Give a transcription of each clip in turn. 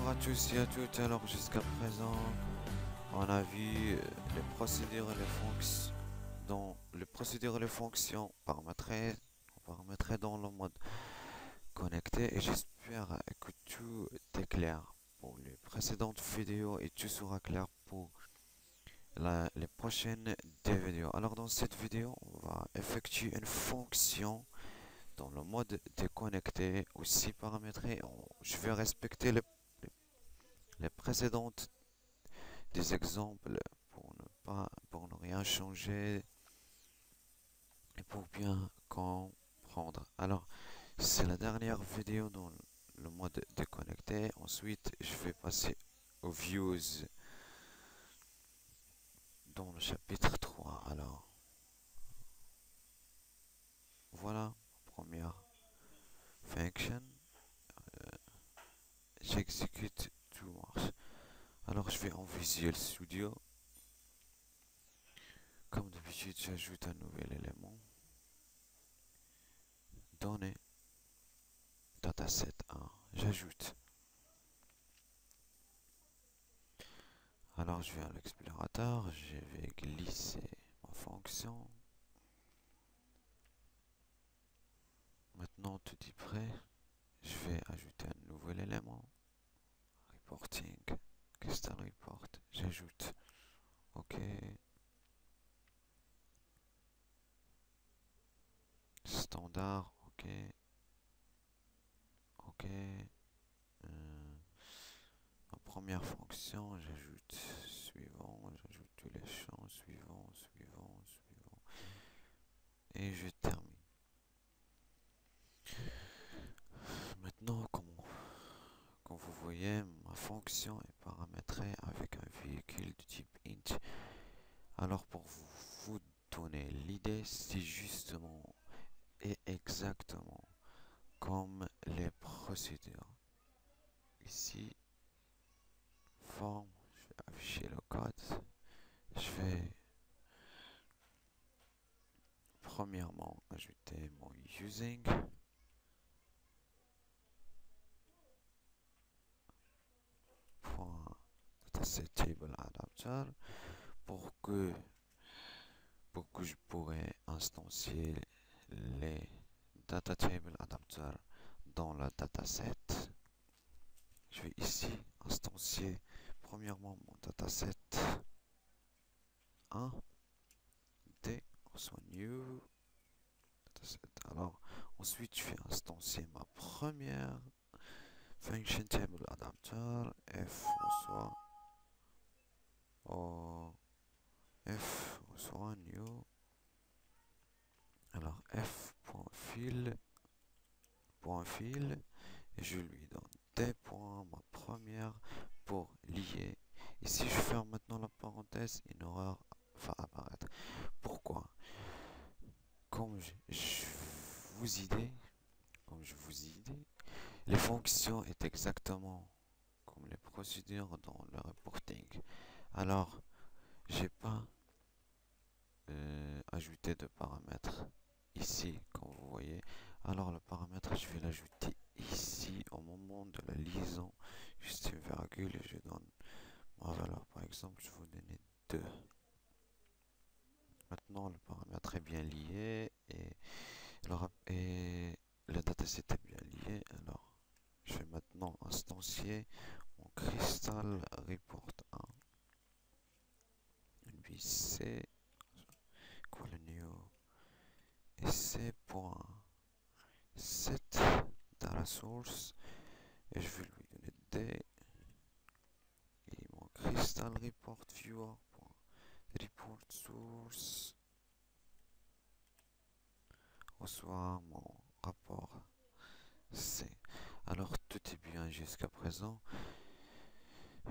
Bonjour à tous et à toutes. Alors jusqu'à présent, on a vu les procédures et les fonctions paramétrées dans le mode connecté et j'espère que tout est clair pour les précédentes vidéos et tout sera clair pour les prochaines des vidéos. Alors dans cette vidéo, on va effectuer une fonction dans le mode déconnecté aussi paramétré. Je vais respecter les précédentes des exemples pour ne rien changer et pour bien comprendre. Alors, c'est la dernière vidéo dans le mode déconnecté. Ensuite, je vais passer aux views dans le chapitre 3. Alors, voilà, première function. J'exécute, tout marche. Alors, je vais en Visual Studio. Comme d'habitude, j'ajoute un nouvel élément. Données, dataset 1. J'ajoute. Alors, je vais à l'explorateur. Je vais glisser ma fonction. Maintenant, tout est prêt. Je vais ajouter un nouvel élément. Reporting. Crystal report. J'ajoute. OK. Standard. OK. OK. Ma première fonction, j'ajoute suivant. J'ajoute tous les champs. Suivant, suivant, suivant. Et je termine. Maintenant, comme vous voyez, ma fonction est paramétrée avec un véhicule de type int. Alors pour vous donner l'idée, c'est justement et exactement comme les procédures. Ici, forme, je vais afficher le code. Je vais premièrement ajouter mon using. Point dataset table adapter pour que je pourrais instancier les data table adapter dans le dataset. Je vais ici instancier premièrement mon dataset 1 d soit new dataset. Alors ensuite je vais instancier ma première function table adapter f soit new. Alors f.fill et je lui donne des points, ma première, pour lier. Et si je ferme maintenant la parenthèse, une erreur va apparaître. Pourquoi? Comme je vous ai dit, les fonctions est exactement comme les procédures dans le reporting. Alors, j'ai pas ajouté de paramètres ici, comme vous voyez. Alors le paramètre, je vais l'ajouter ici au moment de la liaison, juste une virgule et je donne ma valeur. Par exemple, je vais vous donner 2. Maintenant, le paramètre est bien lié et le dataset est bien lié. Alors, je vais maintenant instancier mon crystal report 1. Puis c'est quoi le new? Et c'est point 7 data source et je vais lui donner D et mon crystal report viewer report source reçoit mon rapport C. Alors tout est bien jusqu'à présent.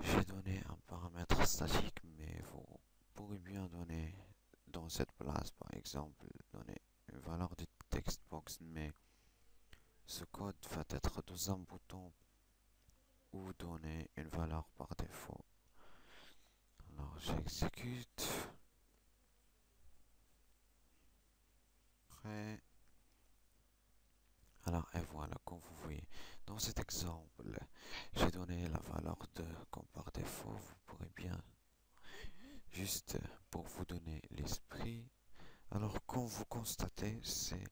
J'ai donné un paramètre statique, mais vous pourrez bien donner dans cette place, par exemple, donner une valeur de textbox, mais ce code va être dans un bouton ou donner une valeur par défaut. Alors j'exécute. Prêt. Alors et voilà. Voilà, comme vous voyez. Dans cet exemple, j'ai donné la valeur de comme par défaut. Vous pourrez bien, juste pour vous donner l'esprit. Alors, comme vous constatez, c'est,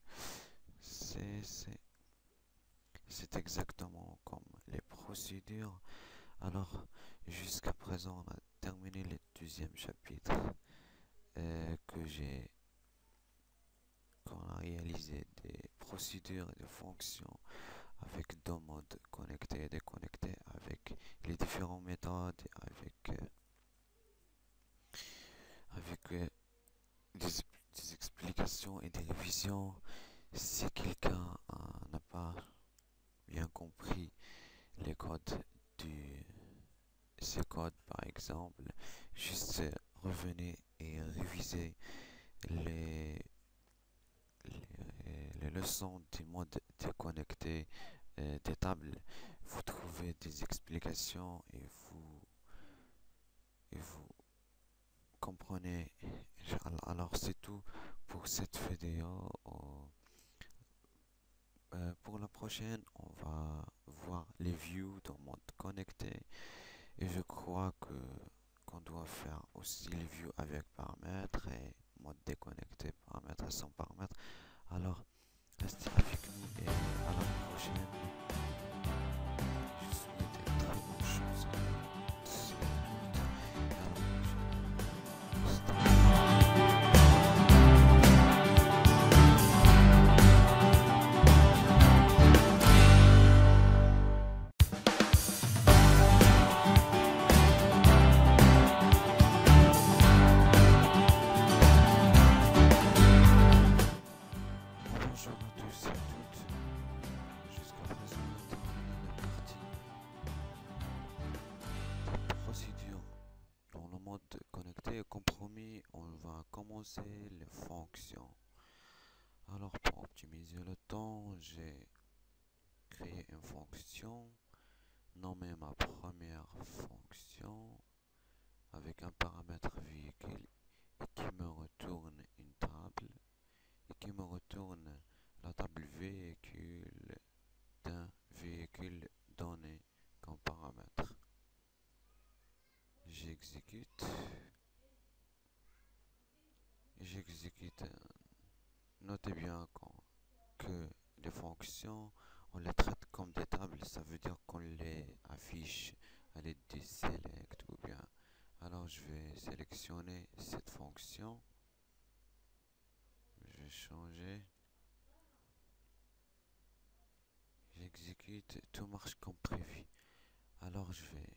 c'est, c'est exactement comme les procédures. Alors, jusqu'à présent, on a terminé le deuxième chapitre que j'ai qu'on a réalisé des procédures et des fonctions avec deux modes connectés et déconnectés, avec les différentes méthodes, avec des, des explications et des révisions. Si quelqu'un n'a pas bien compris les codes du ces codes par exemple, juste revenez et révisez les, les leçons du mode déconnecté des tables. Vous trouvez des explications et vous comprenez. Alors c'est tout pour cette vidéo. Pour la prochaine, on va voir les views dans mode connecté. Et je crois que qu'on doit faire aussi les views avec paramètres et mode déconnecté, paramètres sans paramètres. Alors, restez avec nous et à la prochaine. Je vous souhaite une très bonne chance. À la prochaine. Bonjour à tous et à toutes. Jusqu'à présent, on a terminé la partie des procédures. Dans le mode connecté et compromis, on va commencer les fonctions. Alors pour optimiser le temps, j'ai créé une fonction, nommé ma première fonction avec un paramètre véhicule et qui me retourne une table et qui me retourne la table véhicule d'un véhicule donné comme paramètre. J'exécute. J'exécute. Notez bien que les fonctions, on les traite comme des tables, ça veut dire qu'on les affiche à l'aide du select ou bien. Alors je vais sélectionner cette fonction, je vais changer, j'exécute, tout marche comme prévu. Alors je vais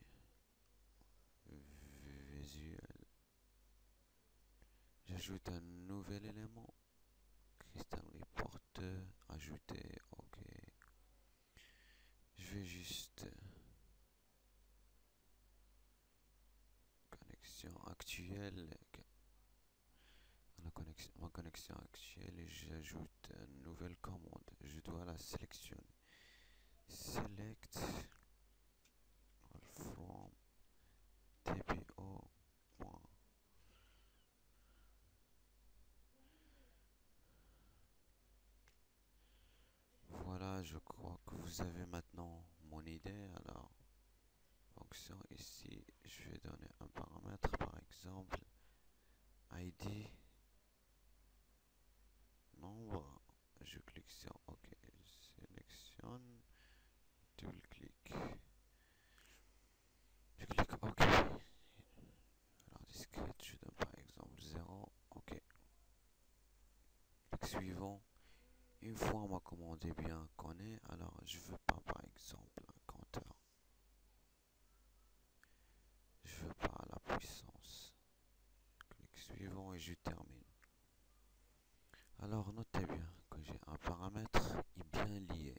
visuel, j'ajoute un nouvel élément, Crystal Report, ajouter, ok. Je vais juste connexion actuelle, ma connexion actuelle et j'ajoute une nouvelle commande. Je dois la sélectionner. Select from TPO. Voilà, je crois que vous avez maintenant mon idée. Alors, fonction ici, je vais donner un paramètre par exemple ID nombre. Je clique sur OK, sélectionne, double clic. Je clique OK. Alors discrète, je donne par exemple 0. OK. Clic suivant. Une fois ma commande est bien connue, alors je veux pas par exemple un compteur. Je veux pas la puissance. Clic suivant et je termine. Alors notez bien que j'ai un paramètre est bien lié.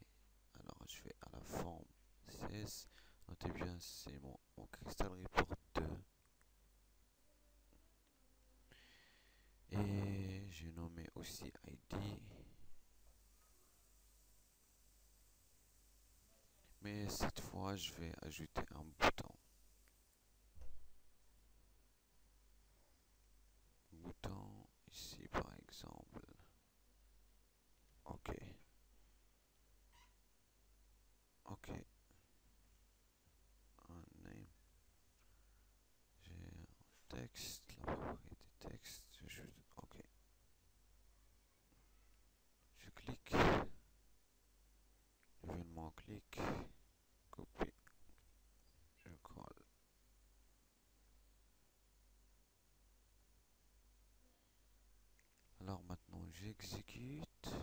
Alors je vais à la forme 16. Notez bien c'est mon Crystal Report 2. Et j'ai nommé aussi ID. Mais cette fois je vais ajouter un bouton. Bouton ici par exemple. OK. texte, la propriété texte, j'ajoute, ok. Je clique, l'événement clique, copie, je colle. Alors maintenant j'exécute.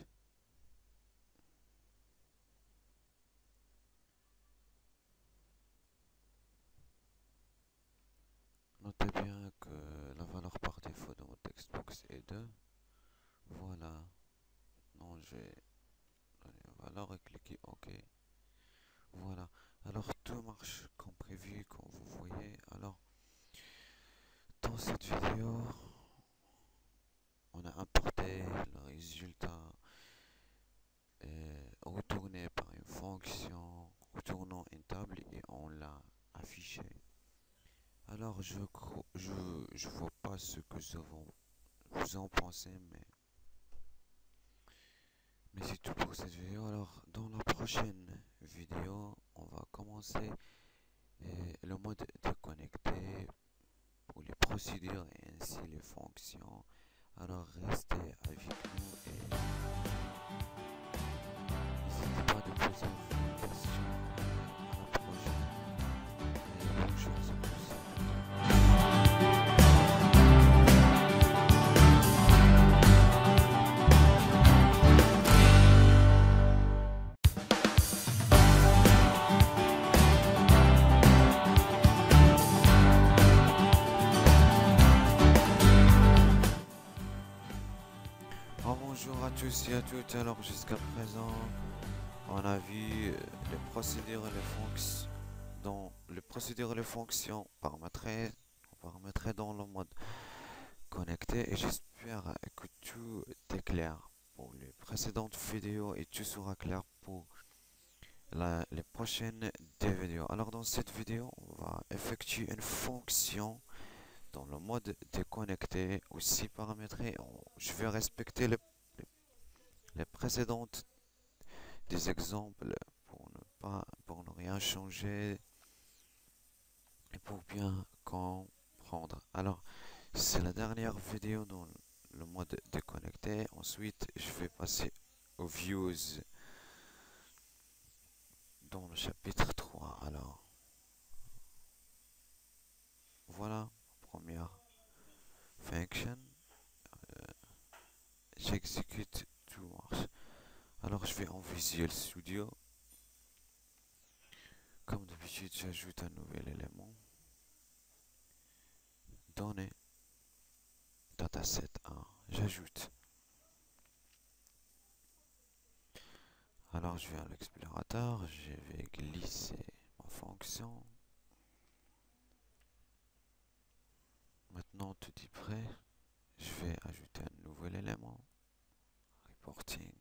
Notez bien que la valeur par défaut de mon textbox est 2. Voilà. Non, je vais donner la valeur et cliquer OK. Voilà. Alors tout marche comme prévu, comme vous voyez. Alors dans cette vidéo, on a importé le résultat retourné par une fonction retournant une table et on l'a affiché. Alors je vois pas ce que vous en pensez, mais c'est tout pour cette vidéo. Alors dans la prochaine vidéo, on va commencer le mode déconnecté pour les procédures et ainsi les fonctions. Alors restez avec nous et n'hésitez pas de poser vos questions. À la prochaine et bonne chance à tous. Bonjour à tous et à toutes. Alors jusqu'à présent, on a vu les procédures et les fonctions. Dans les procédures et les fonctions paramétrées dans le mode connecté et j'espère que tout est clair pour les précédentes vidéos et tout sera clair pour les prochaines des vidéos. Alors dans cette vidéo, on va effectuer une fonction dans le mode déconnecté aussi paramétré. Je vais respecter les précédentes des exemples pour ne rien changer et pour bien comprendre. Alors c'est la dernière vidéo dans le mode déconnecté. Ensuite je vais passer aux views dans le chapitre 3. Alors voilà, première function, j'exécute, tout marche. Alors je vais en Visual Studio. Comme d'habitude, j'ajoute un nouvel élément. Données, dataset 1, j'ajoute. Alors je vais à l'explorateur, je vais glisser ma fonction. Maintenant tout est prêt. Je vais ajouter un nouvel élément. Reporting,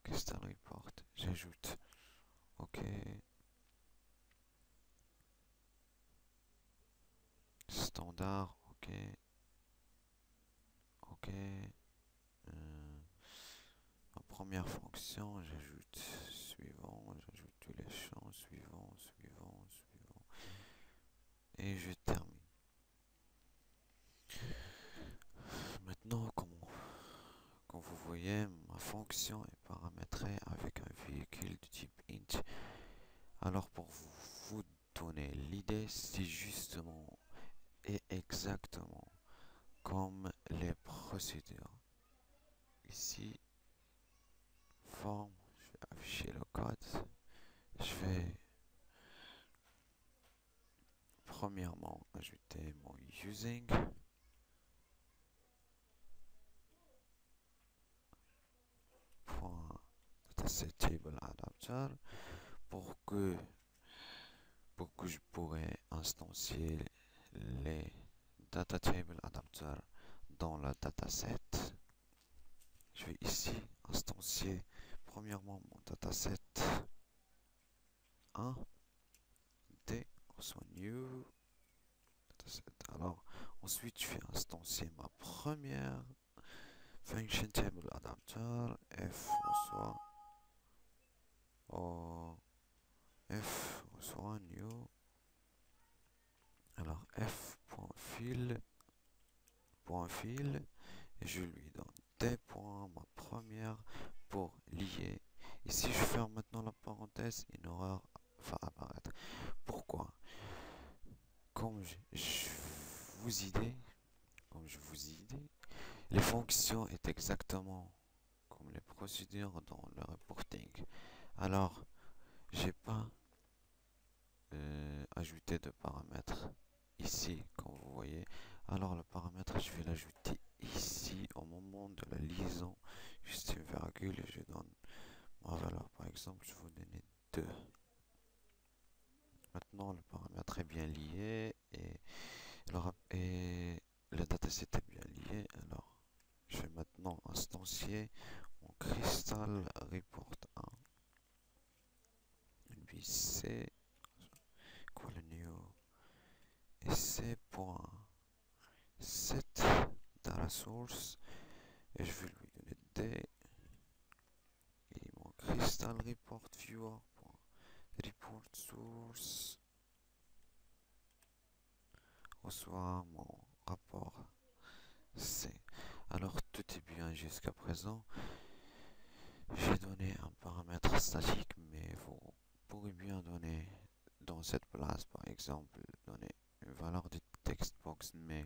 custom report, j'ajoute. OK. Standard, OK. OK. Ma première fonction, j'ajoute suivant, j'ajoute tous les champs, suivant. Et je termine. Maintenant, comme vous voyez, ma fonction est paramétrée avec un véhicule de type int. Alors pour vous donner l'idée, c'est justement et exactement comme les procédures. Ici, forme, je vais afficher le code. Je vais premièrement ajouter mon using. Dataset table adapter pour que je pourrais instancier les data table adapter dans la dataset. Je vais ici instancier premièrement mon dataset 1 d soit new dataset. Alors ensuite je vais instancier ma première function table adapter f soit new. Alors f.fill point fil et je lui donne des points, ma première, pour lier. Et si je ferme maintenant la parenthèse, une erreur va apparaître. Pourquoi? Comme je vous ai dit, comme je vous ai dit, les fonctions est exactement comme les procédures dans le reporting. Alors, j'ai pas ajouté de paramètres ici, comme vous voyez. Alors, le paramètre, je vais l'ajouter ici au moment de la liaison. Juste une virgule et je donne ma valeur. Par exemple, je vais vous donner 2. Maintenant, le paramètre est bien lié et le dataset est bien lié. Alors, je vais maintenant instancier mon Crystal Report 1. NBC, quoi le new? Et c.set data source. Et je vais lui donner D. Et mon Crystal Report Viewer. Report source reçoit mon rapport C. Alors tout est bien jusqu'à présent. J'ai donné un paramètre statique, mais vous pourrez bien donner dans cette place, par exemple, donner une valeur de textbox, mais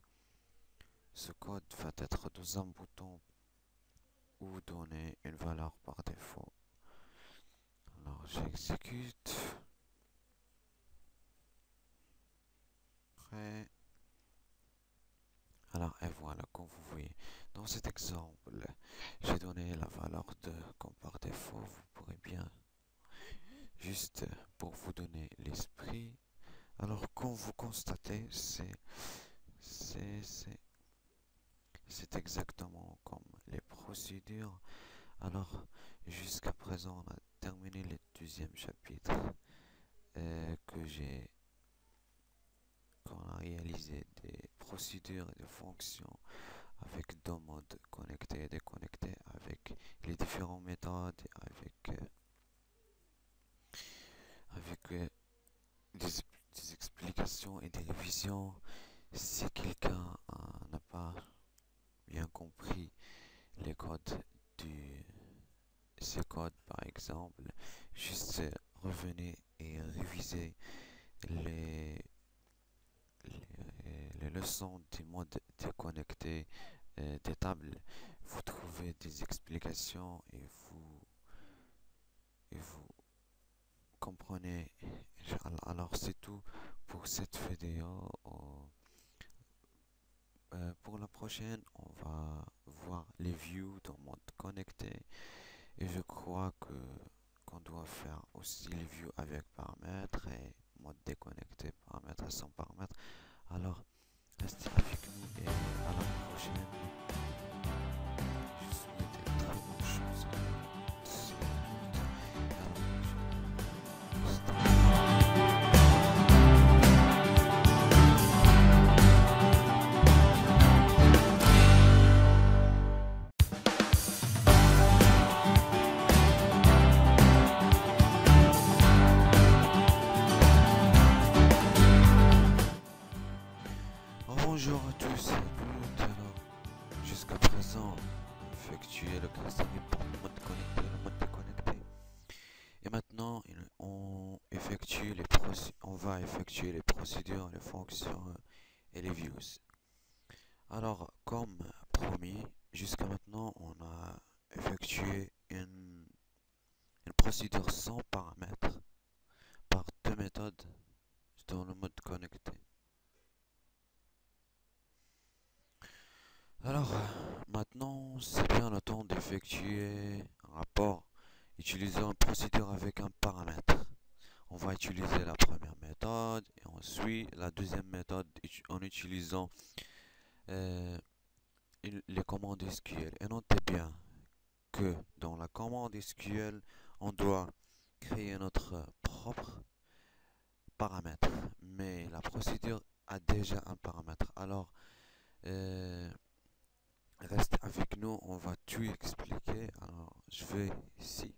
ce code va être dans un bouton ou donner une valeur par défaut. Alors j'exécute. Prêt. Alors, et voilà, comme vous voyez, dans cet exemple, j'ai donné la valeur de comme par défaut. Vous pourrez bien, juste pour vous donner l'esprit. Alors, comme vous constatez, c'est exactement comme les procédures. Alors, jusqu'à présent, on a terminé le deuxième chapitre qu'on a réalisé des procédures et des fonctions avec deux modes connectés et déconnectés, avec les différentes méthodes, avec des explications et des révisions. Si quelqu'un n'a pas bien compris les codes ces codes par exemple, juste revenez et révisez les, les leçons du mode déconnecté des tables. Vous trouvez des explications et vous comprenez. Alors c'est tout pour cette vidéo. Pour la prochaine, on va voir les views dans mode connecté et je crois que qu'on doit faire aussi les views avec paramètres et mode déconnecté, paramètres sans paramètres. Alors restez avec nous et à la prochaine. Je souhaite une très bonne chance. Bonjour à tous et à toutes. Alors, jusqu'à présent, on effectué le Crystal Report, le mode connecté, le mode déconnecté. Et maintenant, on va effectuer les procédures, les fonctions et les views. Alors, comme promis, jusqu'à maintenant, on a effectué une procédure sans paramètres par deux méthodes dans le mode connecté. Alors, maintenant, c'est bien le temps d'effectuer un rapport utilisant une procédure avec un paramètre. On va utiliser la première méthode et ensuite la deuxième méthode en utilisant les commandes SQL. Et notez bien que dans la commande SQL, on doit créer notre propre paramètre. Mais la procédure a déjà un paramètre. Alors, reste avec nous, on va tout expliquer. Alors, je vais ici.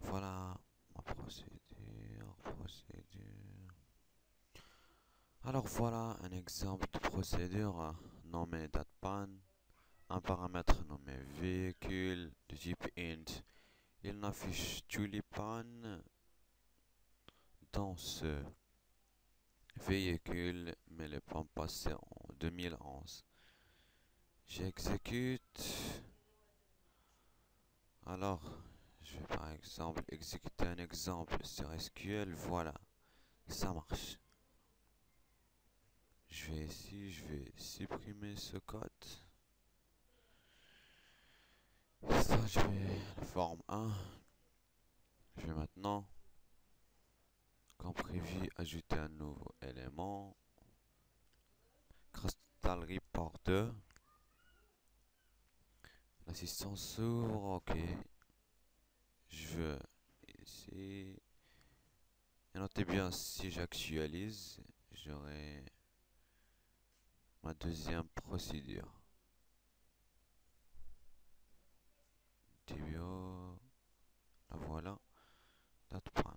Voilà ma procédure. Alors voilà un exemple de procédure nommée datpan, un paramètre nommé véhicule de type int. Il n'affiche tulipan dans ce véhicule, mais les pommes passées en 2011. J'exécute. Alors, je vais par exemple exécuter un exemple sur SQL. Voilà, ça marche. Je vais ici, je vais supprimer ce code. Ça, je vais la forme 1. Je vais maintenant, comme prévu, ajouter un nouveau élément. Crystal Report 2. L'assistant s'ouvre, ok. Je veux ici. Et notez bien, si j'actualise, j'aurai ma deuxième procédure. Tibio, la voilà, datpan.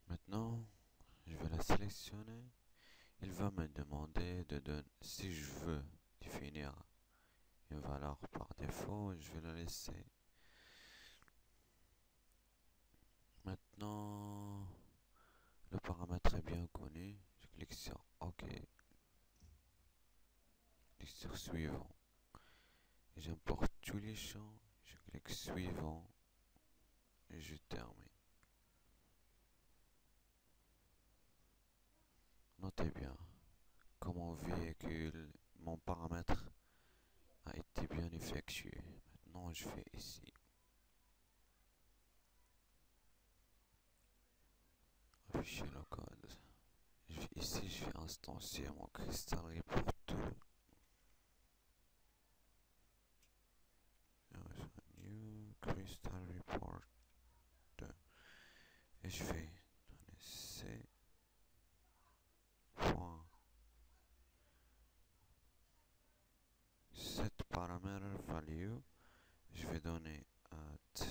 Maintenant, je vais la sélectionner. Il va me demander de donner, si je veux définir une valeur par défaut, je vais la laisser. Maintenant, le paramètre est bien connu. Je clique sur OK. Je clique sur suivant. Et j'importe tous les champs. Je clique suivant. Et je termine. Notez bien que mon véhicule, mon paramètre a été bien effectué. Maintenant, je fais ici. Afficher le code. Ici, je vais instancier mon Crystal Report 2. New Crystal Report 2. Et je vais donner C. Point. Set parameter value. Je vais donner at.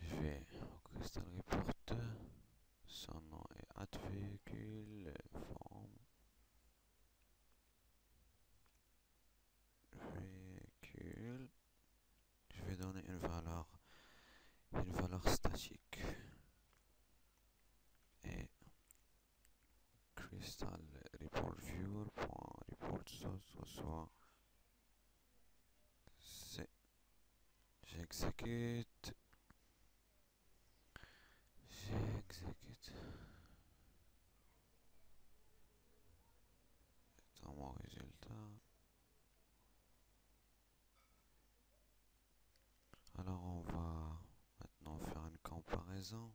Je vais au Crystal Report 2. Son nom est at véhicule. Forme. Véhicule. Je vais donner une valeur statique. Et Crystal Report Viewer. Report source soit C. J'exécute. Dans mon résultat. Alors on va maintenant faire une comparaison.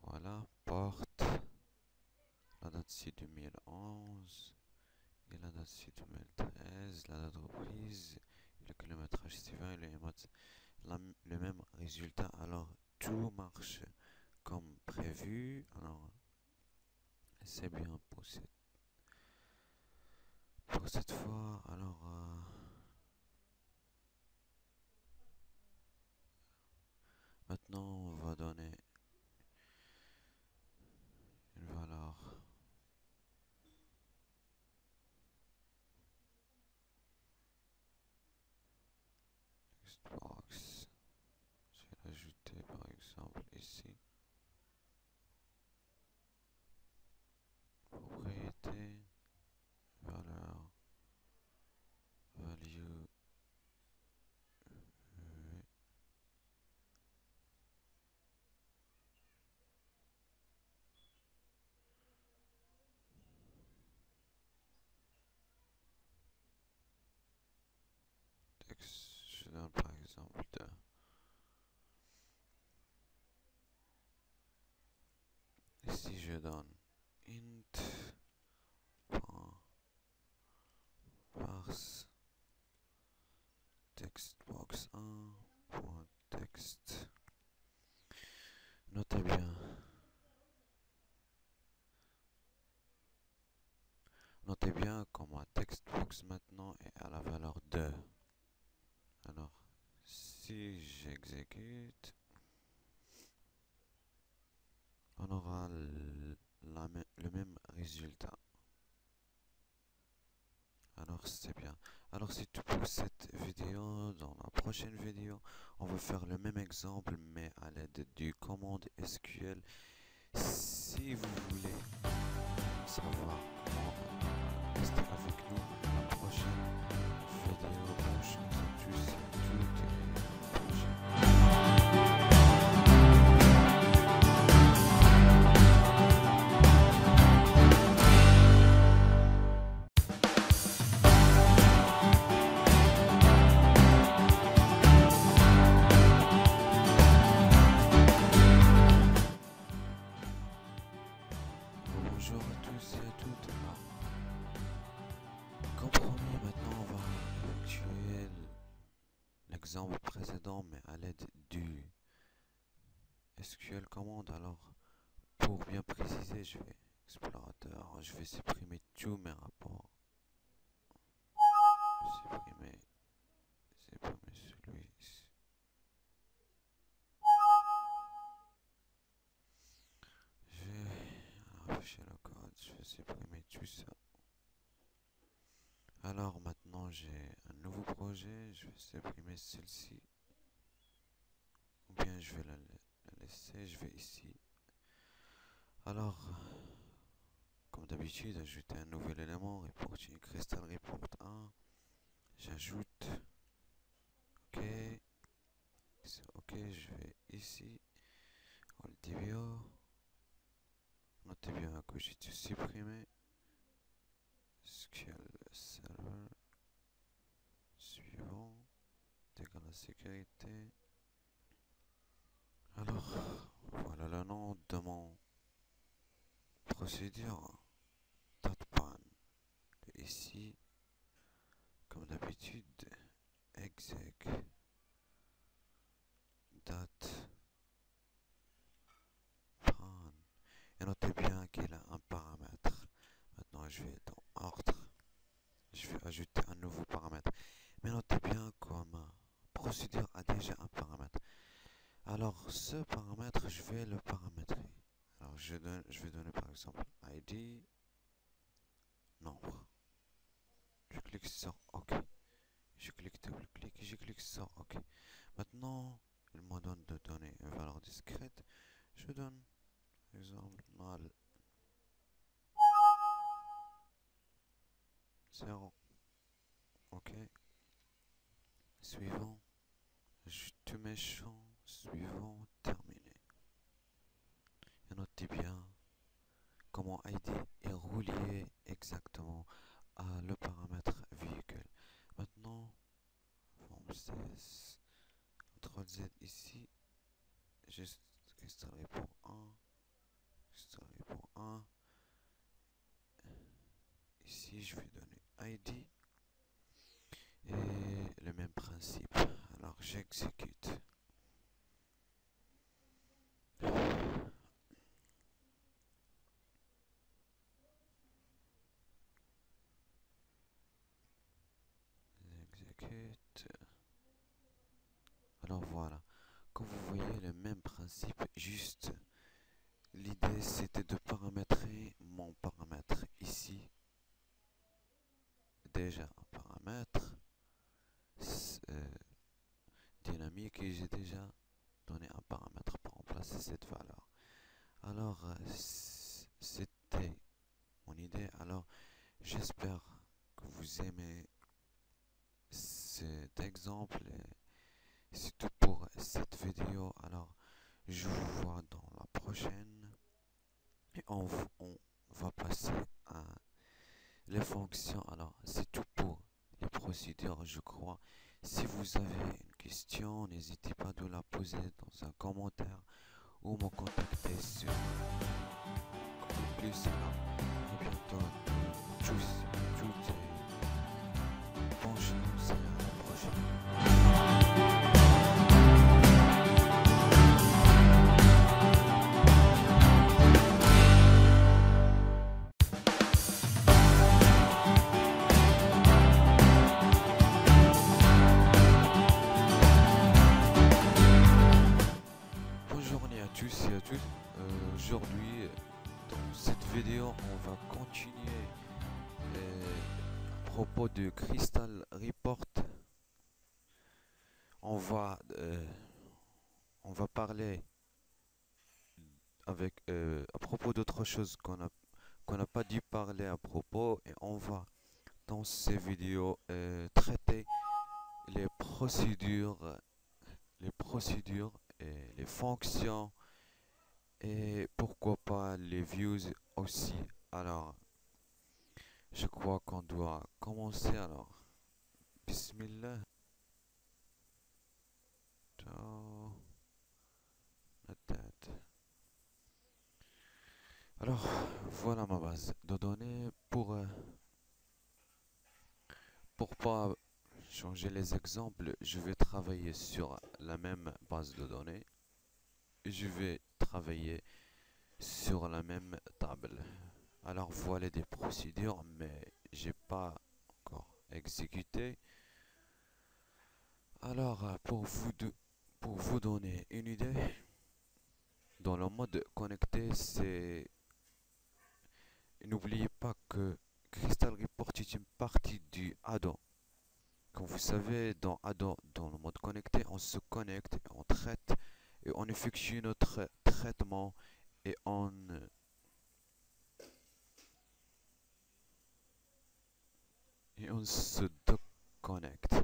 Voilà, porte. La date c'est 2011. Et la date c'est 2013. La date de reprise. Le kilométrage suivant. Et le même résultat. Alors tout marche comme prévu. Alors c'est bien pour cette fois. Alors maintenant on va donner une valeur textbox. Je vais l'ajouter par exemple ici. Propriété, valeur, value, texte. Je donne par exemple 2. Ici je donne int parse textbox 1.text. Notez bien. Notez bien que ma textbox box maintenant est à la valeur 2. Alors, si j'exécute, on aura le même résultat. Alors c'est bien. Alors c'est tout pour cette vidéo. Dans la prochaine vidéo, on va faire le même exemple mais à l'aide du commande SQL. Si vous voulez savoir comment rester avec nous à la prochaine vidéo, bonne chance à tous et à toutes et à la prochaine. Bonjour à tous et à toutes. Comme promis, maintenant on va effectuer l'exemple précédent mais à l'aide du SQL commande. Alors pour bien préciser, je vais explorateur, je vais supprimer tous mes rapports. Supprimer celui-ci. Je vais afficher le code, je vais supprimer tout ça. Alors maintenant j'ai un nouveau projet, je vais supprimer celle-ci. Ou bien je vais la laisser, je vais ici. Alors, comme d'habitude, ajouter un nouvel élément, reporting crystal report 1. J'ajoute, ok, c'est ok, je vais ici, all DBO. Notez bien que j'ai tout supprimé. SQL Server. Suivant. Dégâts la sécurité. Alors, voilà le nom de mon procédure. .pan. Ici, comme d'habitude, exec. Date. Pan. Et notez bien qu'il a un paramètre. Maintenant, je vais dans ordre. Je vais ajouter un nouveau paramètre. Mais notez bien comme procédure a déjà un paramètre. Alors, ce paramètre, je vais le paramétrer. Alors, je vais donner par exemple ID, nombre. Je clique sur OK. Je clique double-clic et je clique sur OK. Maintenant, il me donne de donner une valeur discrète. Je donne, par exemple, null 0. OK. Suivant. Je te mets champ. Suivant. Terminé. Et notez bien comment ID est relié exactement à le paramètre véhicule. Maintenant, forme 16, CTRL Z ici, juste installer pour 1, installer pour 1. Ici, je vais donner ID et le même principe. Alors, j'exécute. J'exécute. Alors voilà, comme vous voyez le même principe, juste l'idée c'était de paramétrer mon paramètre ici. Déjà un paramètre dynamique et j'ai déjà donné un paramètre pour remplacer cette valeur. Alors c'était mon idée. Alors j'espère que vous aimez cet exemple et c'est tout pour cette vidéo. Alors je vous vois dans la prochaine et on va passer à les fonctions. Alors c'est tout pour les procédures, je crois. Si vous avez une question, n'hésitez pas de la poser dans un commentaire ou me contacter sur Google+. Alors, à bientôt. Tchuss, bonjour, à la prochaine. propos de Crystal Report, on va, euh, on va parler à propos d'autre chose qu'on n'a pas dû parler à propos, et on va dans ces vidéos traiter les procédures et les fonctions, et pourquoi pas les views aussi. Alors, je crois qu'on doit commencer. Alors, Bismillah. Ciao, la tête. Alors, voilà ma base de données. Pour pas changer les exemples, je vais travailler sur la même base de données. Et je vais travailler sur la même table. Alors voilà des procédures, mais j'ai pas encore exécuté. Alors pour vous donner une idée, dans le mode connecté, c'est n'oubliez pas que Crystal Report est une partie du add-on. Comme vous savez, dans add-on, dans le mode connecté, on se connecte, on traite et on effectue notre traitement, et on se déconnecte.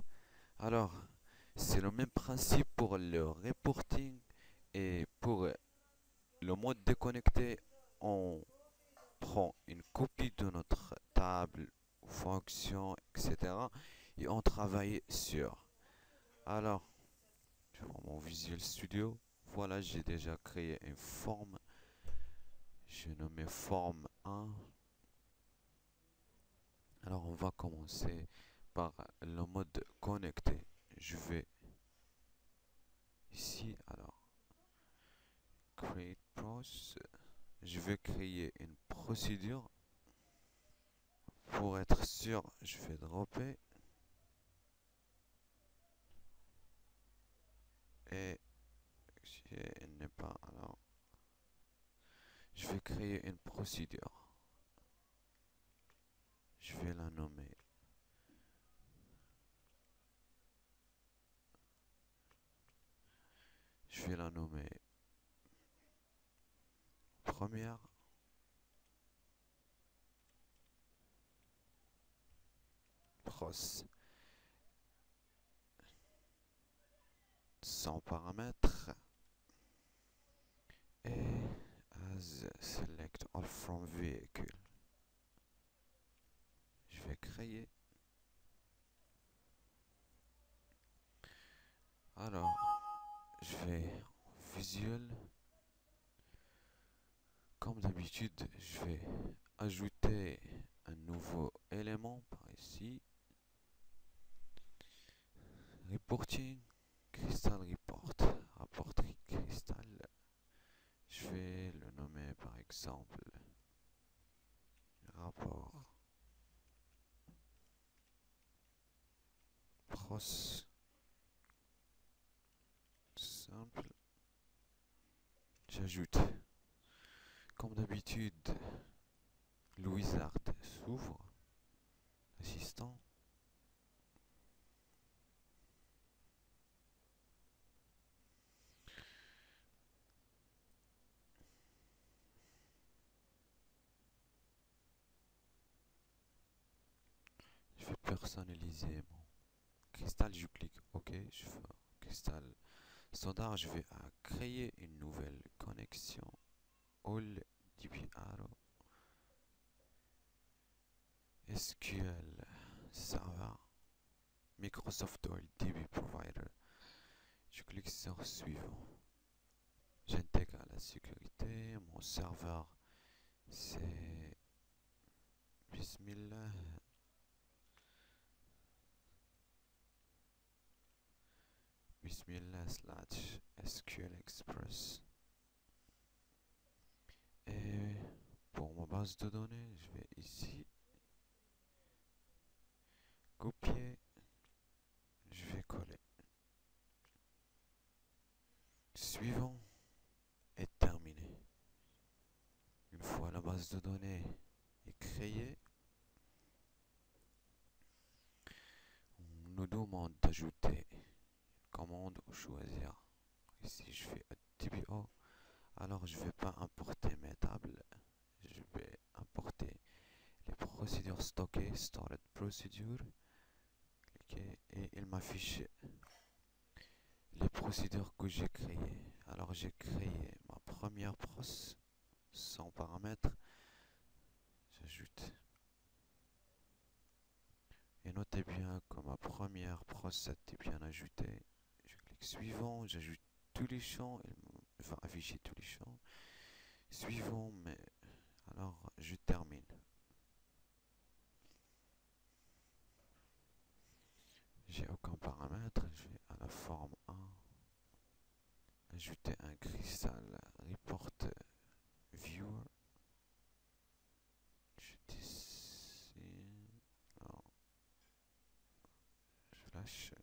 Alors, c'est le même principe pour le reporting, et pour le mode déconnecté, on prend une copie de notre table, fonction, etc. et on travaille sur. Alors, je prends mon Visual Studio. Voilà, j'ai déjà créé une forme. Je nommé forme 1. Alors, on va commencer par le mode connecté. Je vais ici, alors, create process. Je vais créer une procédure. Pour être sûr, je vais dropper. Et elle n'est pas, alors je vais créer une procédure. Je vais la nommer. Je vais la nommer première. Pros. Sans paramètres. Et as select all from vehicle. Je vais créer. Alors, je vais en visual. Comme d'habitude, je vais ajouter un nouveau élément par ici. Reporting, Crystal Report, rapporterie Crystal. Je vais le nommer par exemple rapport pros simple. J'ajoute, comme d'habitude, le wizard s'ouvre, assistant. Je vais personnaliser mon cristal, je clique OK, je fais cristal standard, je vais créer une nouvelle connexion all DPR SQL Server Microsoft DB Provider. Je clique sur suivant. J'intègre la sécurité. Mon serveur, c'est Bismillah. Bismillah slash SQL Express. Et pour ma base de données, je vais ici copier. Je vais coller. Suivant est terminé. Une fois la base de données est créée, nous demande d'ajouter une commande ou choisir. Ici, je fais TBO. Alors, je vais pas importer mes tables. Je vais importer les procédures stockées, stored procedure. Cliquez et il m'affiche les procédures que j'ai créées. Alors, j'ai créé ma première pros sans paramètres. J'ajoute. Et notez bien que ma première process est bien ajoutée. Je clique suivant, j'ajoute tous les champs, il va afficher tous les champs. Suivant, mais alors je termine. J'ai aucun paramètre, je vais à la forme 1, ajouter un cristal report viewer. Je ici, alors, je lâche.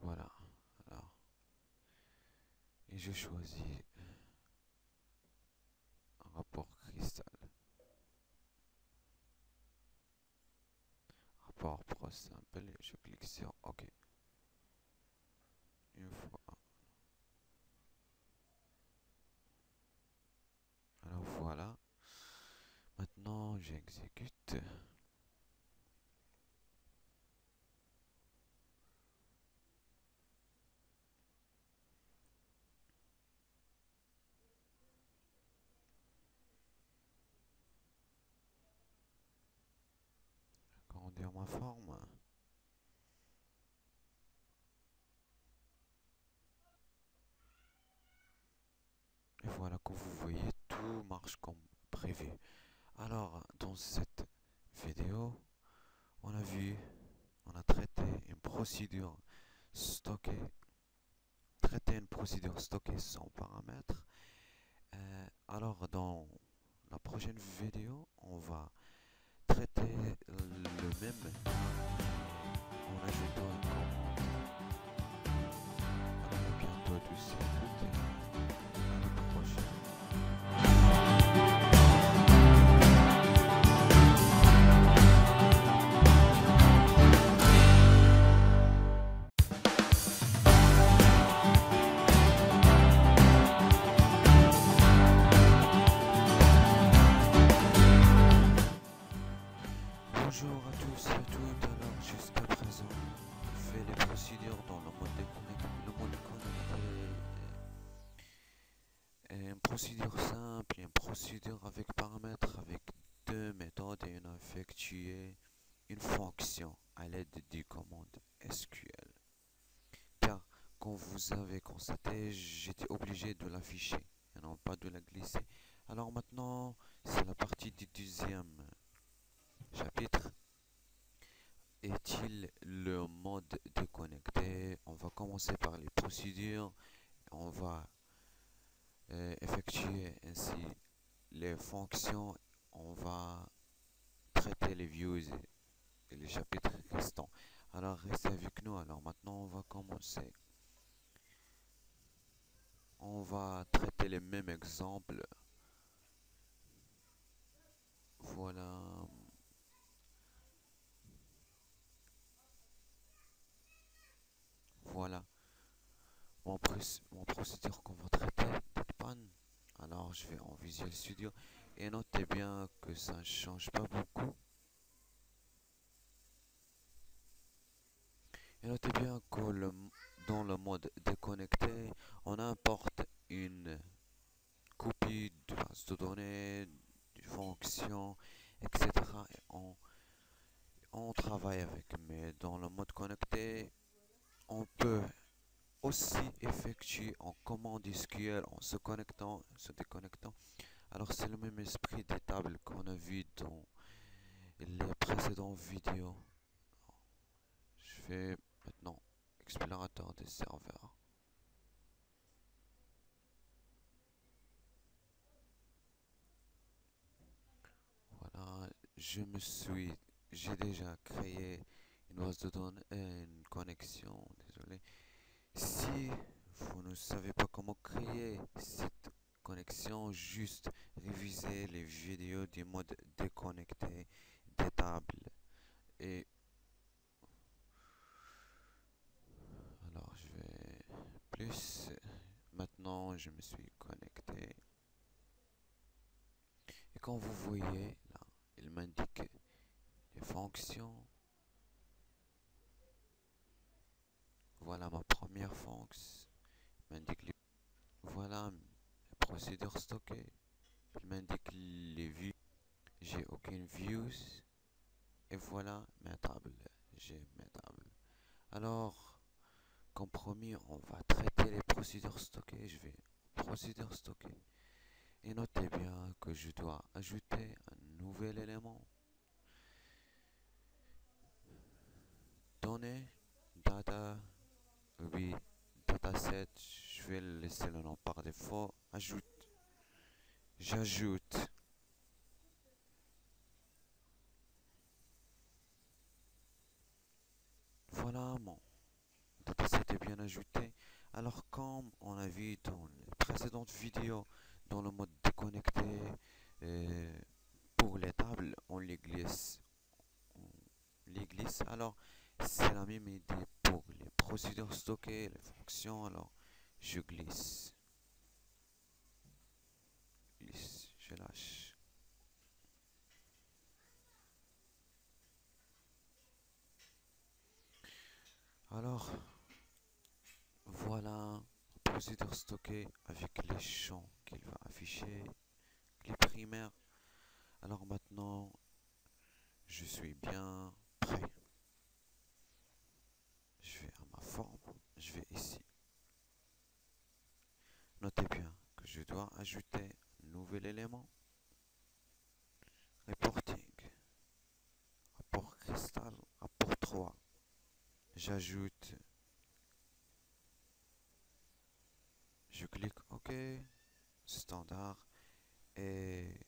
Voilà, alors, et je choisis un rapport cristal. Rapport pro simple, je clique sur OK. Une fois. Alors voilà. Maintenant, j'exécute. Agrandir ma forme. Et voilà que vous voyez, tout marche comme prévu. Alors, dans cette vidéo, on a vu, on a traité une procédure stockée, sans paramètres. Alors, dans la prochaine vidéo, on va traiter le même en ajoutant un commande. Alors, à bientôt tous et toutes, et à la prochaine. Bonjour à tous et à toutes, alors jusqu'à présent, on fait les procédures dans le mode connecté. Le mode connecté est une procédure simple, une procédure avec paramètres, avec deux méthodes et on a effectué une fonction à l'aide du commande SQL. Car, comme vous avez constaté, j'étais obligé de l'afficher et non pas de la glisser. Alors maintenant, c'est la partie du deuxième chapitre. Est-il le mode déconnecté? On va commencer par les procédures. On va effectuer ainsi les fonctions. On va traiter les views et les chapitres restants. Alors restez avec nous. Alors maintenant on va commencer. On va traiter les mêmes exemples. Voilà. Voilà. Mon procédure qu'on va traiter, panne. Alors je vais en Visual Studio et notez bien que ça ne change pas beaucoup. Et notez bien que dans le mode déconnecté, on importe une copie de base de données, d'une fonction, etc. Et on travaille avec. Mais dans le mode connecté, on peut aussi effectuer en commande SQL en se connectant, se déconnectant. Alors c'est le même esprit des tables qu'on a vu dans les précédentes vidéos. Je fais maintenant explorateur des serveurs. Voilà, j'ai déjà créé une base de données, une connexion, désolé. Si vous ne savez pas comment créer cette connexion, juste révisez les vidéos du mode déconnecté des tables maintenant je me suis connecté. Et comme vous voyez là, il m'indique les fonctions. Voilà ma première fonction. Il m'indique les... Voilà les procédures stockées. Il m'indique les vues. J'ai aucune views. Et voilà mes tables. J'ai mes tables. Alors, comme promis, on va traiter les procédures stockées. Je vais procédures stockées. Et notez bien que je dois ajouter un nouvel élément. Données, data, oui, dataset. Je vais laisser le nom par défaut. Ajoute. J'ajoute. Voilà, mon dataset est bien ajouté. Alors, comme on a vu dans les précédentes vidéos, dans le mode déconnecté, euh, pour les tables, on les glisse. Alors, c'est la même idée pour les procédures stockées, les fonctions. Alors, je glisse. Glisse, je lâche. Alors, voilà, procédure stockée avec les champs qu'il va afficher, les primaires. Alors maintenant, je suis bien prêt. Je vais à ma forme, je vais ici. Notez bien que je dois ajouter un nouvel élément. Reporting. Rapport cristal, rapport 3. J'ajoute. Je clique OK. Standard. Et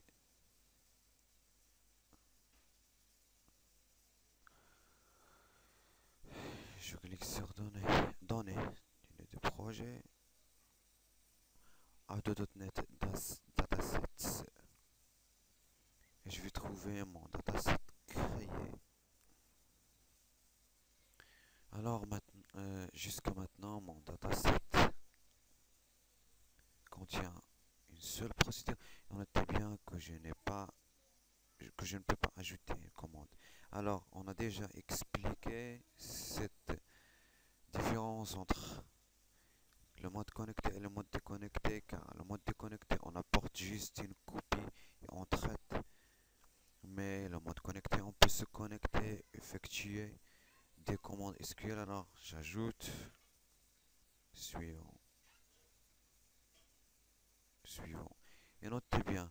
je clique sur données. Données. Données de projet. Auto.NET Datasets. Et je vais trouver mon dataset créé. Alors jusqu'à maintenant, mon dataset contient une seule procédure. Et on note bien que je ne peux pas ajouter une commande. Alors, on a déjà expliqué cette différence entre le mode connecté et le mode déconnecté, car le mode déconnecté, on apporte juste une copie et on traite. Mais le mode connecté, on peut se connecter, effectuer des commandes SQL. Alors, j'ajoute suivant. Suivant. Et notez bien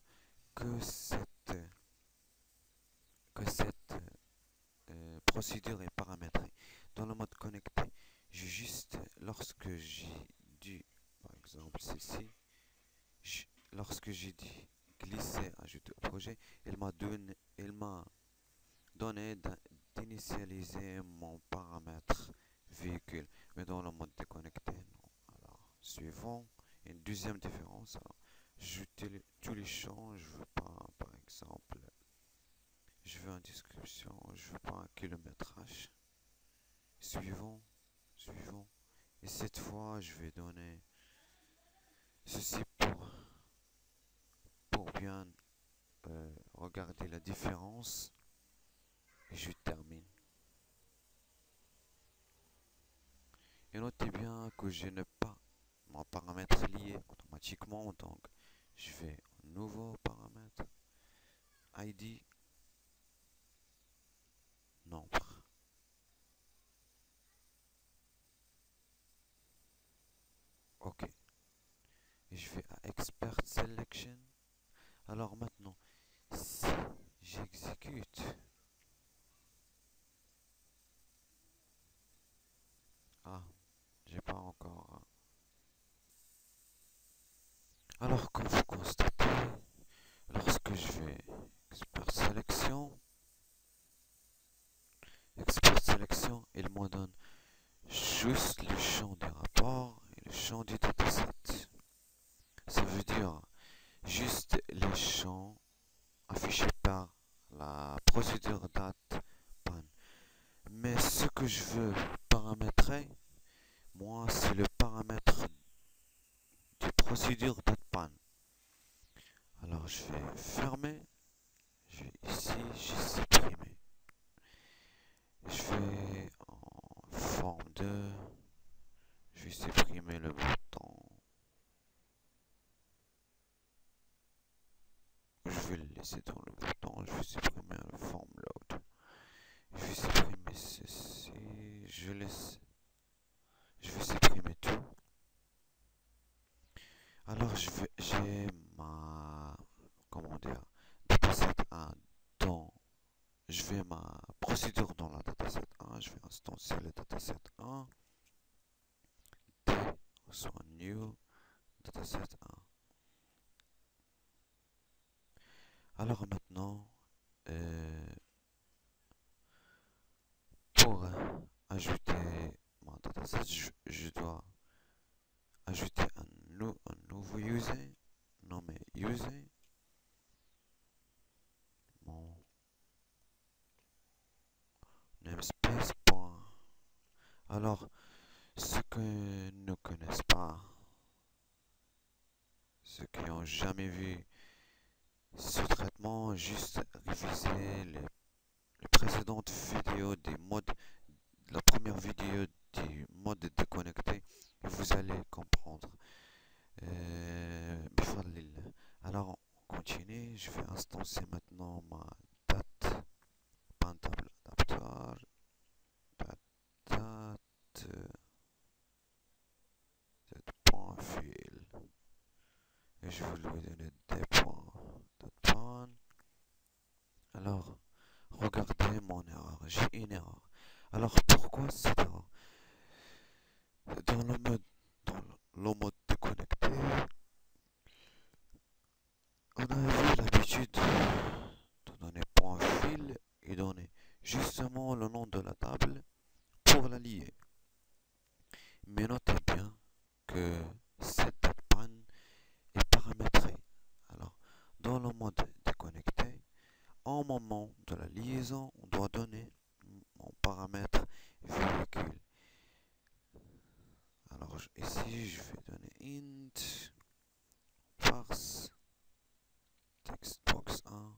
que cette procédure est paramétrée. Dans le mode connecté, j'ai juste, lorsque j'ai dit, par exemple celle-ci, lorsque j'ai dit glisser, ajouter au projet, il m'a donné d'initialiser mon paramètre véhicule. Mais dans le mode déconnecté, non. Alors, suivant, une deuxième différence. Alors, j'utilise tous les champs, je veux pas, par exemple, je veux une description, je veux pas un kilométrage. Suivant, suivant. Et cette fois, je vais donner ceci pour bien regarder la différence. Et je termine. Et notez bien que je n'ai pas mon paramètre lié automatiquement. Donc, je vais un nouveau paramètre. ID nombre. OK. Et je vais à Expert Selection. Alors maintenant, si j'exécute, ah, j'ai pas encore. Alors, comme vous constatez, lorsque je vais Expert Sélection, il me donne juste le champ du rapport et le champ du dataset. Ça veut dire juste les champs affichés par la procédure date pan. Mais ce que je veux paramétrer, moi, c'est le paramètre du procédure procédure DataPan. Alors je vais fermer, je vais ici, je vais supprimer. Je vais en forme 2, je vais supprimer le bouton. Je vais le laisser dans le bouton, je vais supprimer le form load. Je vais supprimer ceci, je vais supprimer tout. Alors j'ai ma, comment dire, dataset 1 dans, je vais ma procédure dans la dataset 1, je vais instancier le dataset 1, D, soit new, dataset 1. Alors maintenant, pour ajouter mon dataset, je dois ajouter un nouveau user, nommé user, mon namespace. Alors, ceux qui ne connaissent pas, ceux qui n'ont jamais vu ce traitement, juste réviser les précédentes vidéos des modes, la première vidéo du mode déconnecté, et vous allez comprendre. Alors, on continue. Je vais instancier maintenant ma date Pantable adapter, date, z.fil, et je vais lui donner des points .pan. Alors, regardez mon erreur. J'ai une erreur. Alors, pourquoi cette erreur? Dans le mode déconnecté, on a vu l'habitude de donner point fil et donner justement le nom de la table pour la lier. Mais notez bien que cette panne est paramétrée. Alors, dans le mode déconnecté, au moment de la liaison, on doit donner mon paramètre véhicule. Alors ici, je vais donner int parse textbox 1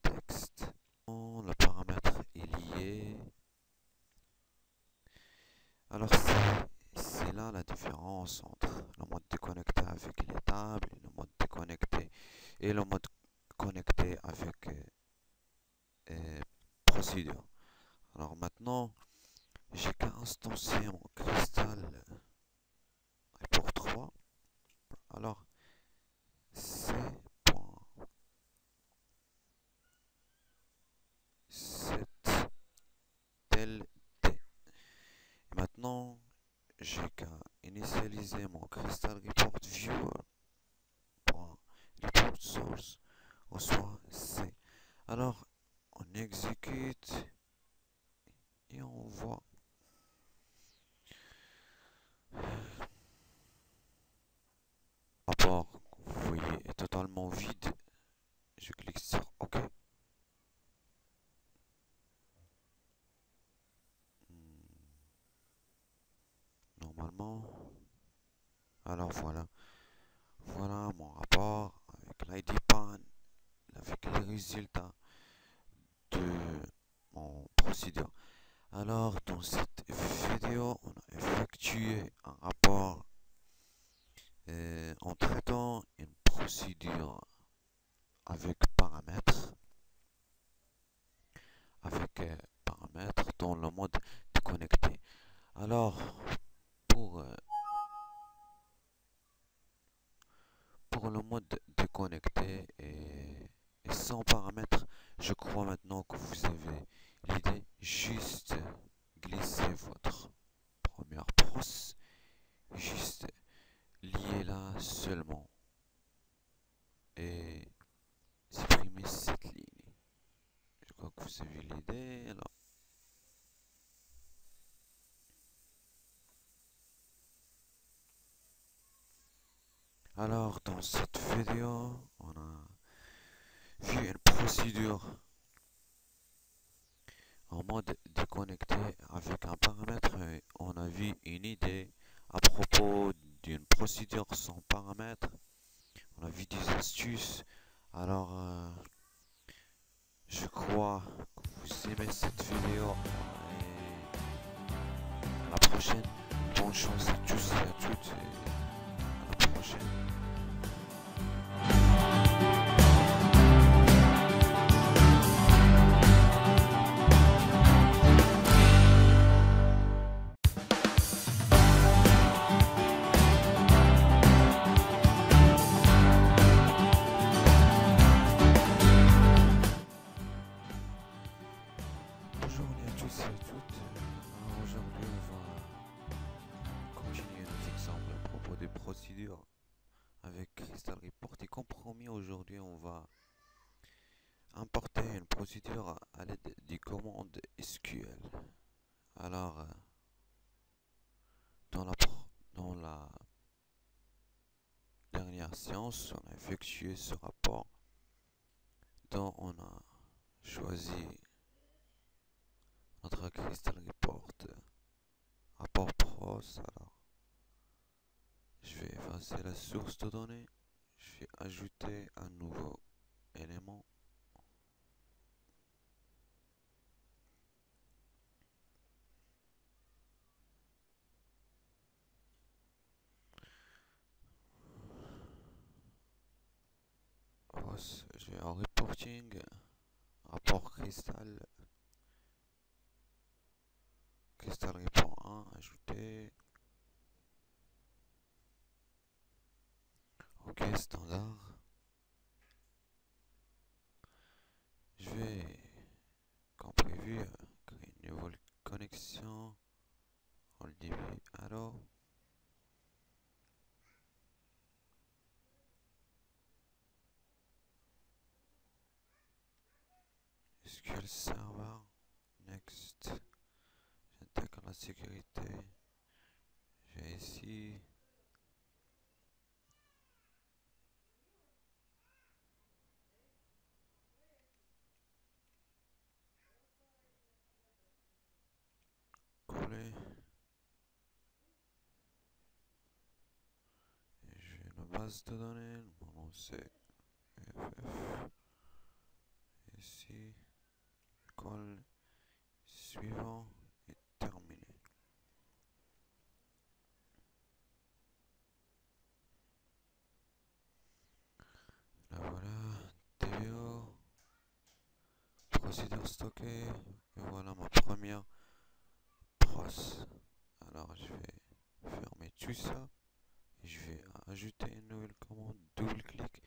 texte. Le paramètre est lié. Alors c'est là la différence entre le mode déconnecté avec les tables et le mode déconnecté et le mode connecté avec procédure. Alors maintenant, j'ai qu'à instancier mon cristal pour 3. Alors c.setLD. Maintenant, j'ai qu'à initialiser mon crystal report viewer.report source au soit C. Alors, on exécute et on voit. Le rapport, vous voyez, est totalement vide. Je clique sur OK. Normalement. Alors voilà. Voilà mon rapport avec l'ID PAN, avec les résultats de mon procédure. Alors dans cette vidéo, on a effectué un rapport en traitant une procédure avec paramètres, dans le mode déconnecté. Alors pour le mode déconnecté et sans paramètres, je crois maintenant que vous avez l'idée. Juste glisser votre première brosse, juste lier là seulement et supprimer cette ligne. Je crois que vous avez l'idée. Alors dans cette vidéo, on a vu une procédure en mode déconnecté avec un paramètre et on a vu une idée à propos d'une procédure sans paramètres. On a vu des astuces. Alors, je crois que vous aimez cette vidéo. Et à la prochaine. Bonne chance à tous et à toutes. Et à la prochaine. Bonjour à tous et à toutes. Alors aujourd'hui, on va continuer nos exemples à propos des procédures avec Crystal Report. Et comme promis, aujourd'hui, on va importer une procédure à l'aide des commandes SQL. Alors, dans la dernière séance, on a effectué ce rapport dont on a choisi notre Crystal Report rapport pros. Alors, je vais effacer la source de données. Je vais ajouter un nouveau élément. Pros, je vais en reporting. Rapport Crystal. Crystal Report 1, ajouter. Ok, standard. Je vais, comme prévu, créer une nouvelle connexion. On le début. Alors, SQL Server. Next. J'intègre la sécurité. Je vais ici. Coller. Et je vais la base de données. Mon nom c'est FF. Ici. Colle. Suivant. Et terminé. Là voilà. TVO. Procédure stockée. Et voilà ma première pros. Alors je vais fermer tout ça. Et je vais ajouter une nouvelle commande. Double clic.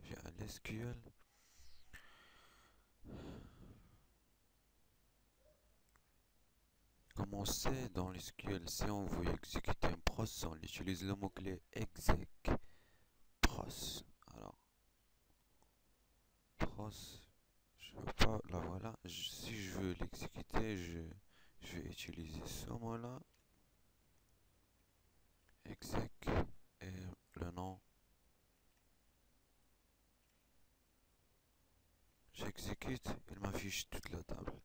Je vais à l'SQL. Comme on sait dans l'SQL, si on veut exécuter un pros, on utilise le mot-clé exec pros. Alors, pros, je veux pas, là voilà, si je veux l'exécuter, je vais utiliser ce mot-là, exec, et le nom. J'exécute, il m'affiche toute la table.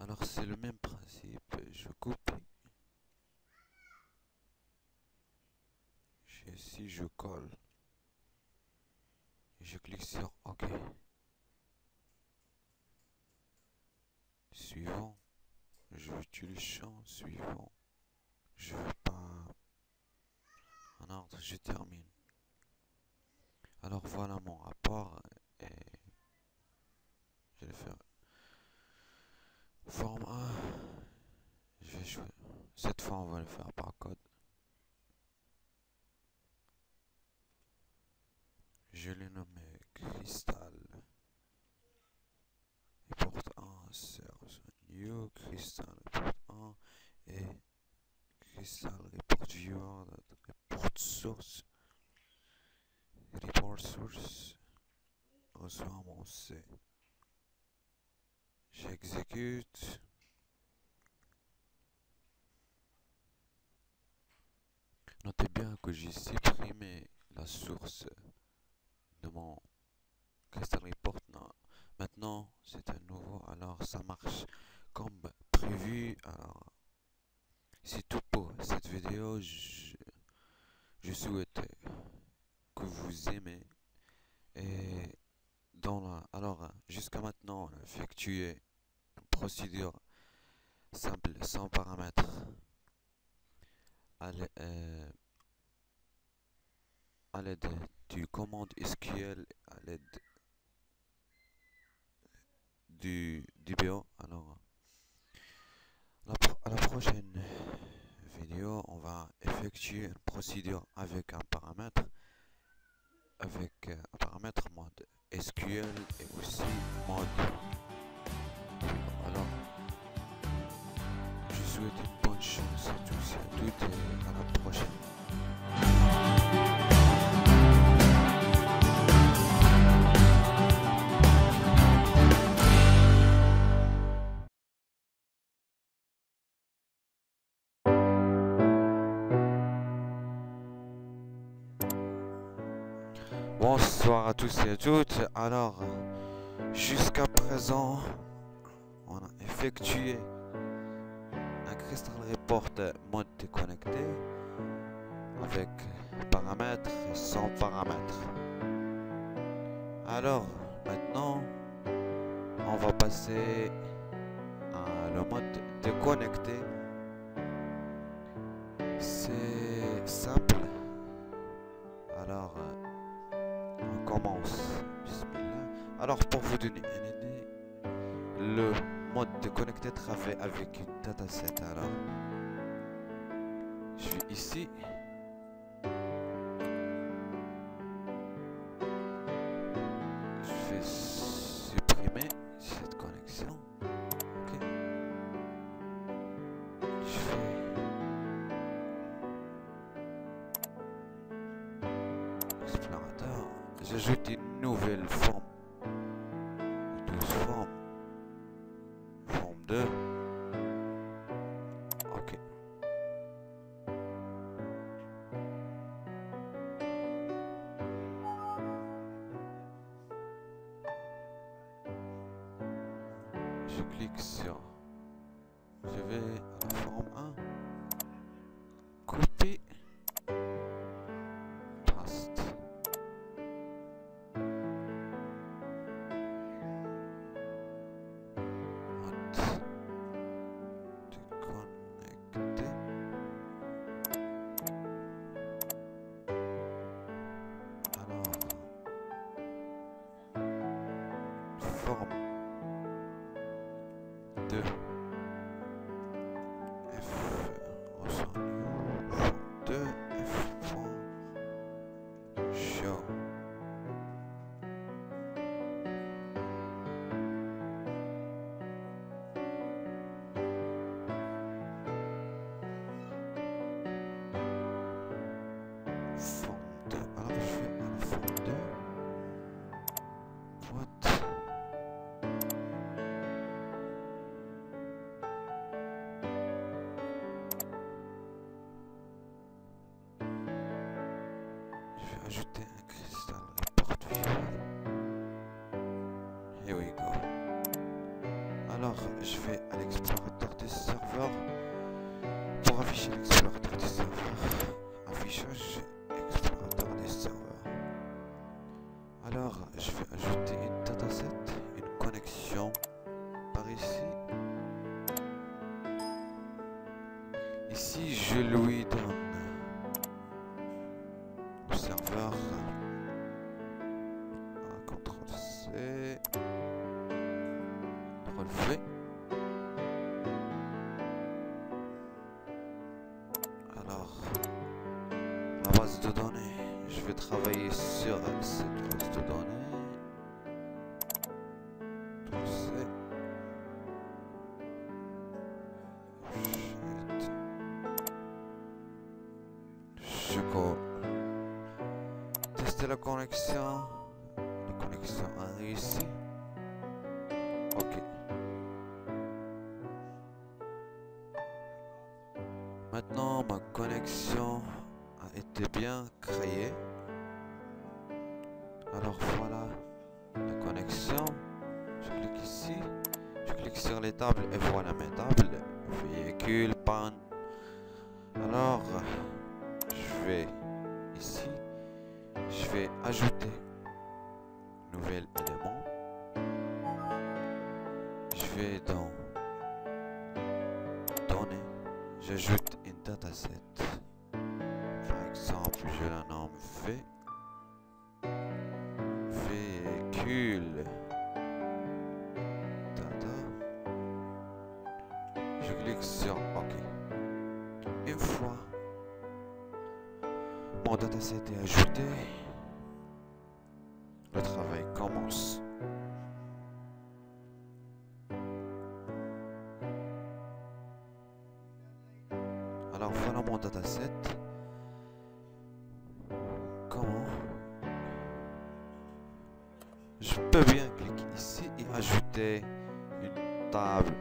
Alors c'est le même principe, je coupe, ici je colle, et je clique sur OK. Suivant, je utilise champ suivant. Je veux pas en ordre, je termine. Alors voilà mon rapport et je vais faire forme 1. Je vais jouer. Cette fois on va le faire par code. Je l'ai nommé Crystal. Et porte 1 serve new Crystal report 1 et Crystal report viewer report source. Report source reçoit mon C. J'exécute. Notez bien que j'ai supprimé la source de mon Crystal Report. Non. Maintenant, c'est un nouveau. Alors, ça marche comme prévu. Alors, c'est tout pour cette vidéo. Je souhaite que vous aimez. Et alors, jusqu'à maintenant, on a effectué une procédure simple sans paramètres à l'aide du commande SQL, à l'aide du BO. Alors, à la prochaine vidéo, on va effectuer une procédure avec un paramètre, mode SQL et aussi mode. Alors, je souhaite une bonne chance à tous et à toutes et à la prochaine. Bonsoir à tous et à toutes. Alors, jusqu'à présent, on a effectué un Crystal Report mode déconnecté avec paramètres et sans paramètres. Alors, maintenant, on va passer à le mode déconnecté. C'est simple. Alors, on commence. Bismillah. Alors, pour vous donner une idée, le mode déconnecté travaille avec une dataset. Alors, je suis ici. Je vais supprimer cette connexion. Ok. Je fais explorateur. J'ajoute une nouvelle forme. 12 formes. Forme 2. Ok. Je clique sur. Je vais à la forme 1. Copie. Paste. Déconnecté. Alors, forme 2. F reçu. Forme 2. F point show. Forme 2. Alors je fais la forme 2. What? Je vais ajouter un Crystal Report visual. Here we go. Alors, je vais à l'explorateur des serveurs. Pour afficher l'explorateur des serveurs, affichage explorateur des serveurs. Alors, je vais ajouter une dataset, une connexion par ici. Ici, je lui donne le serveur. CTRL-C, relevé. Alors, la base de données, je vais travailler sur cette base de données. CTRL-C. Je go. Tester la connexion. La connexion a réussi. Ok. Maintenant, ma connexion a été bien créée. Alors voilà la connexion. Je clique ici. Je clique sur les tables et voilà mes tables. Véhicule, panne. Alors, je vais vais dans données, j'ajoute une dataset. Par exemple, je la nomme véhicule data. Je clique sur OK. Une fois mon dataset est ajouté, le travail commence. Alors voilà mon dataset. Comment? Je peux bien cliquer ici et ajouter une table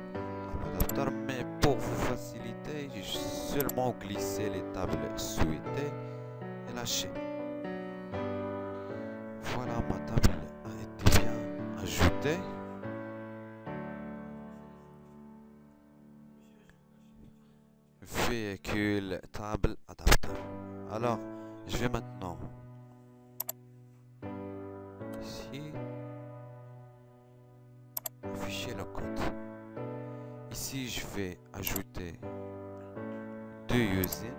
adaptateur, mais pour vous faciliter, j'ai seulement glissé les tables souhaitées et lâché. Voilà, ma table a été bien ajoutée. Véhicule, table, adaptateur. Alors, je vais maintenant ici afficher le code. Ici, je vais ajouter deux usines.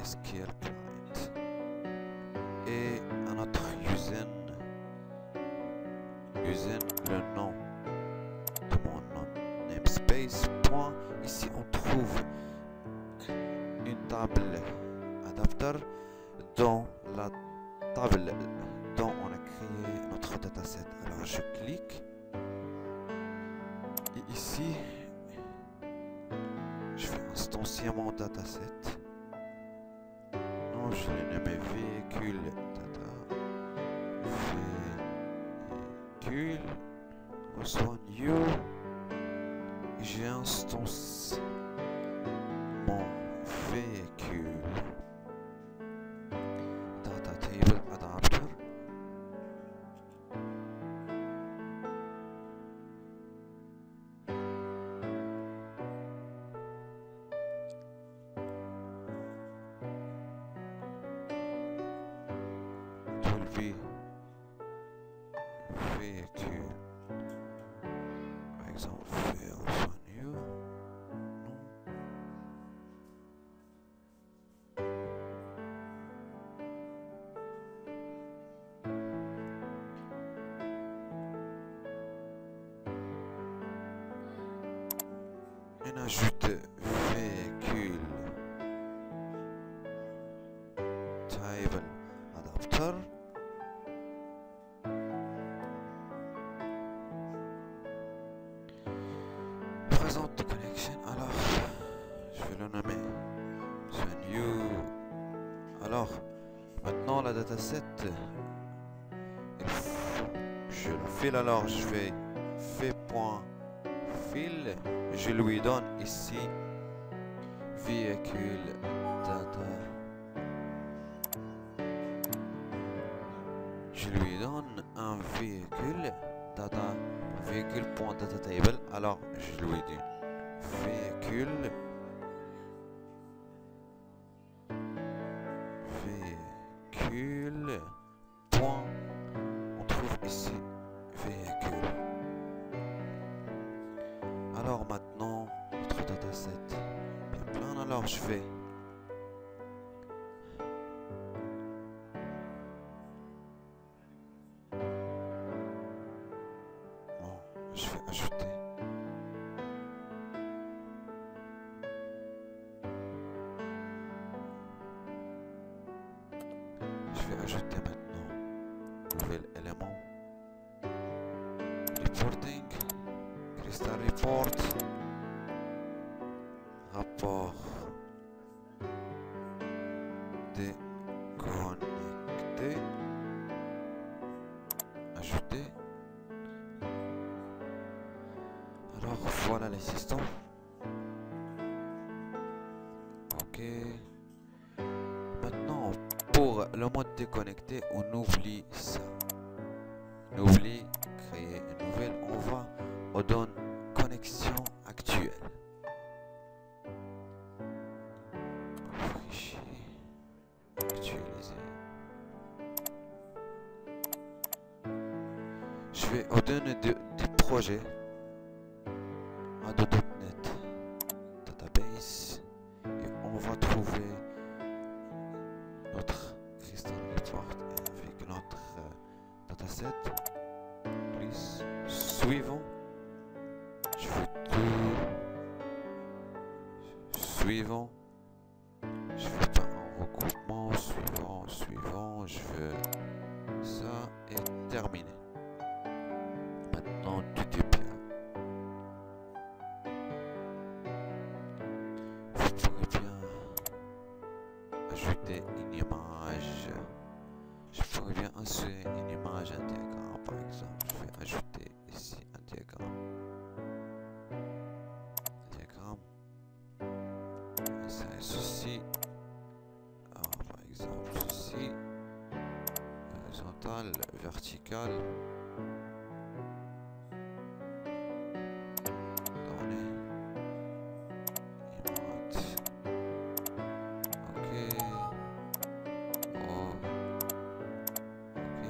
.SQL client et un autre usine, le nom de mon namespace. Ici, on trouve une table adaptateur dans la table dont on a créé notre dataset. Alors, je clique et ici, je vais instancier mon dataset. Non, je l'ai nommé véhicule data. Véhicule. Reçoit new. J'ai instancié mon véhicule data table adapter. Véhicule, par exemple, reçoit new. On ajoute véhicule table adapter. Présente connection. Alors, je vais le nommer new. Alors, maintenant la dataset, je la file. Alors, je vais fait.fill. Je lui donne ici véhicule data. Je lui donne un véhicule data, véhicule.datatable. Alors je lui dis véhicule point, on trouve ici véhicule. Alors maintenant notre dataset est plein. Alors je vais ajouter maintenant nouvel élément reporting, crystal report, rapport déconnecté, ajouter. Alors voilà les systèmes. Ok. Maintenant pour le mode déconnecté, on oublie ça. On oublie créer une nouvelle. On donne connexion actuelle. Fichier actualisé. Je vais du projet Ado.NET Database et on va trouver notre Crystal Report avec notre dataset. Please. Suivant. Je veux tout. Suivant. Je veux pas un recoupement. Suivant. Je veux ça et terminé. Maintenant tout est bien. Vous pourrez bien ajouter une image. Je pourrais bien insérer une image, un diagramme par exemple. Je vais ajouter ici un diagramme. Insérer ceci. Alors, par exemple ceci. Horizontal, vertical. Données. Image. Ok. Oh. Ok.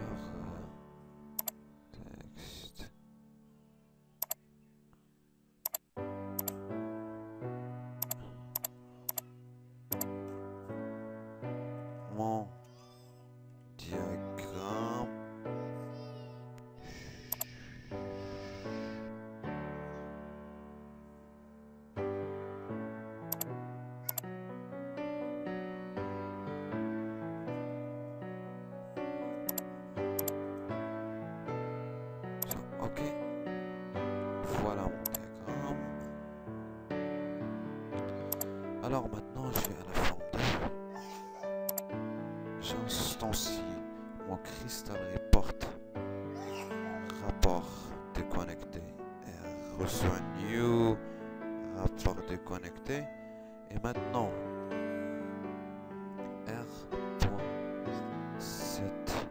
Alors, texte. Mon diagramme. Ok, voilà mon diagramme. Alors maintenant je vais à la forme 2. J'instancie mon Crystal Report. Rapport déconnecté. Et reçoit un new rapport déconnecté. Et maintenant R.set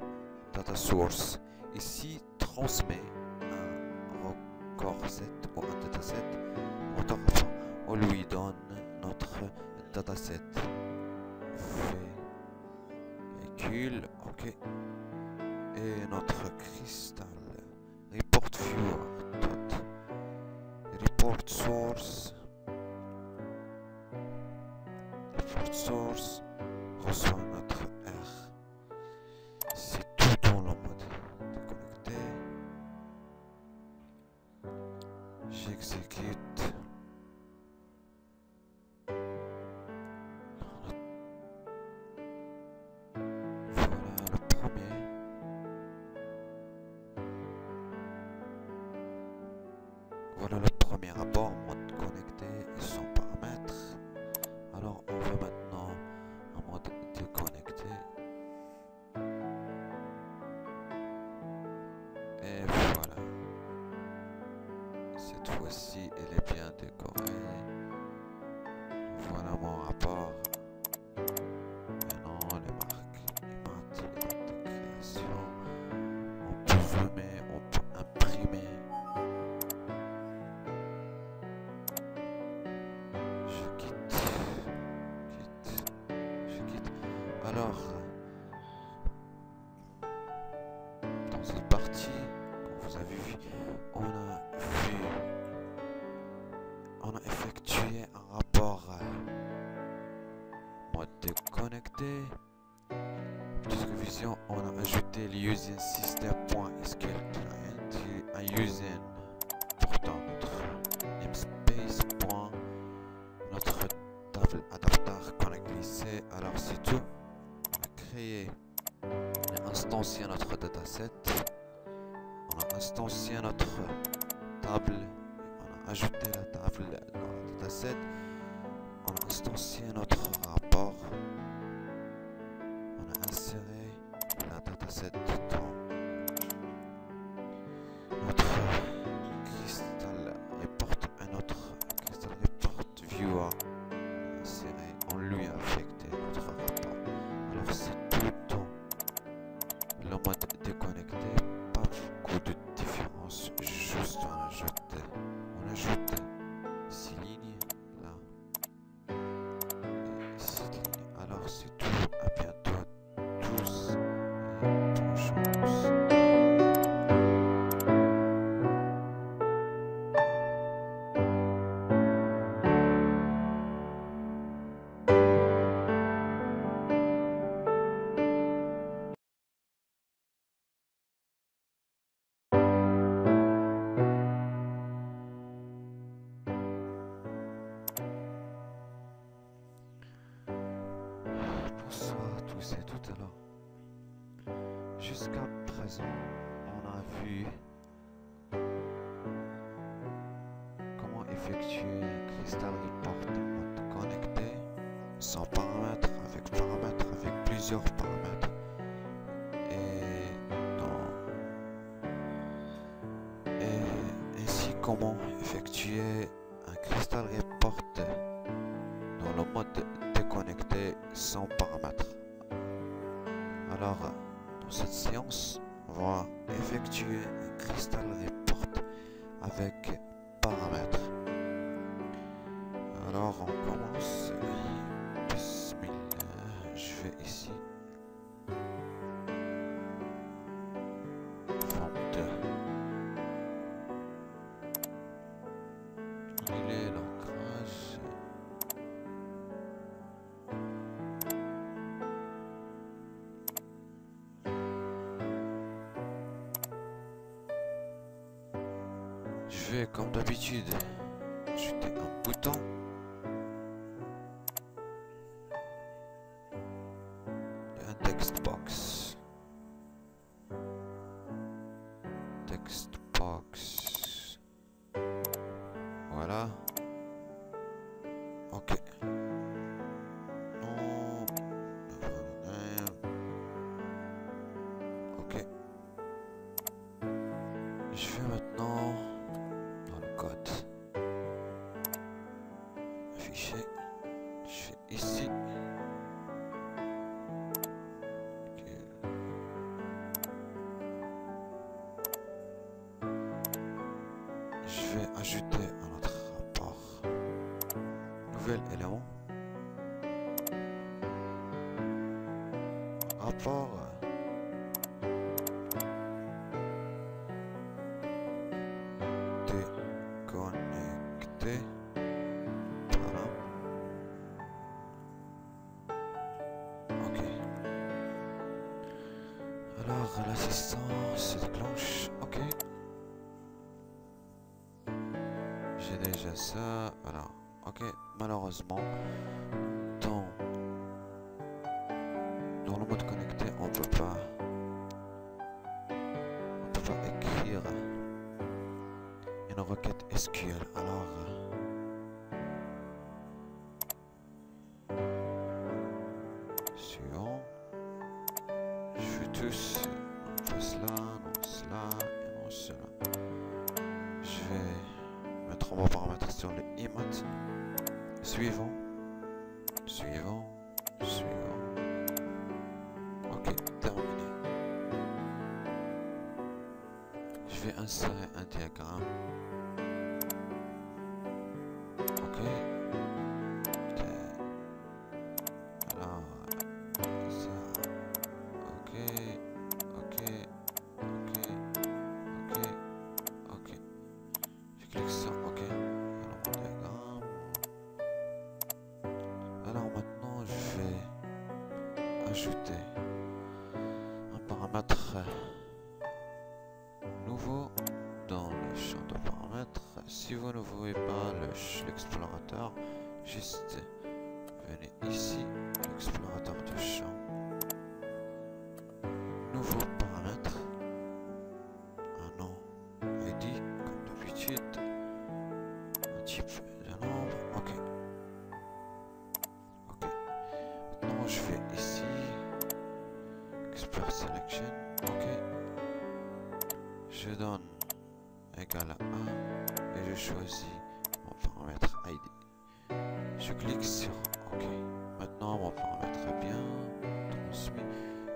data source. Ici transmet un record set ou un dataset. On lui donne notre dataset. Véhicule, ok. Et notre Crystal Report Viewer dot report source. Report source reçoit notre R. C'est tout dans le mode déconnecté. J'exécute. Voilà le premier rapport, mode connecté et son paramètre. Alors on va maintenant en mode déconnecté. Et voilà. Cette fois-ci, elle est bien décorée. Voilà mon rapport. Maintenant les marques, les maths, les dates de création. On peut zoomer, on peut imprimer. Alors, dans cette partie, comme vous avez vu, on a effectué un rapport mode déconnecté. Puisque vision, on a ajouté le using system.sql client, un using portant notre namespace. Notre table adaptateur connect lycée. Alors c'est tout. Créer et instancier notre dataset. On a instancié notre table. On a ajouté la table dans le dataset. On a instancié notre rapport. On a inséré la dataset dedans. Notre Crystal Report, un autre Crystal Report Viewer inséré. On lui a affecté notre rapport. Alors c'est tout dans le mode déconnecté, pas beaucoup de différence, juste on ajoute 6 lignes là et 6 lignes. Alors c'est tout, à bientôt tous. Jusqu'à présent, on a vu comment effectuer un Crystal Report en mode connecté, sans paramètres, avec plusieurs paramètres. Et ainsi comment effectuer un Crystal Report dans le mode déconnecté sans paramètres. Alors, dans cette séance, on va effectuer un Crystal Report avec paramètres. Alors, on commence. Bismillah, je vais ici. Forme 2. Il est l'ancrage. Je vais comme d'habitude ajouter un bouton. Et un text box. Text box. Voilà. Ok. Non. Ok. Je vais maintenant dans le code. Afficher. Je vais ici. Ok. Je vais ajouter un autre rapport. Nouvel élément. Rapport. Déconnecté. Voilà. Ok. Alors l'assistant se déclenche. Ok. J'ai déjà ça. Voilà. Ok. Malheureusement, dans le mode connecté, on peut pas écrire une requête SQL. Alors, suivant. Je fais tous. On fait cela, non cela et non cela. Je vais mettre mon paramètre sur le emote. Suivant. Suivant. Suivant. Ok, terminé. Je vais insérer un diagramme. Ok. Alors, ça. Ok. Ok. Ok. Ok. Ok. Je clique sur OK. Alors, mon diagramme. Alors maintenant, je vais ajouter un paramètre nouveau dans le champ de paramètres. Si vous ne voyez pas l'explorateur, juste venez ici, l'explorateur de champ. Nouveau paramètre. Un nom ID, comme d'habitude. Un type de nombre. Ok. Ok. Maintenant, je fais ici. Expert Selection. Ok. Je donne égal à 1 et je choisis mon paramètre ID. Je clique sur OK. Maintenant mon paramètre est bien transmis.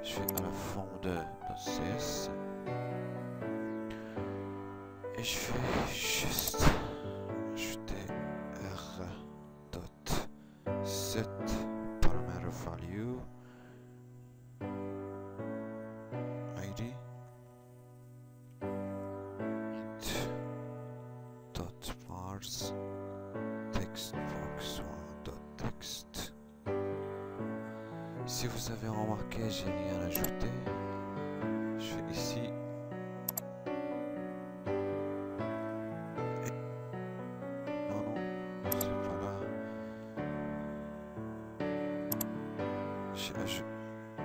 Je vais à la forme de CS et je vais juste ajouter r.set parameter value ID .parse text box .text. Si vous avez remarqué, j'ai rien ajouté. Je vais ici. Et... non, c'est pas là.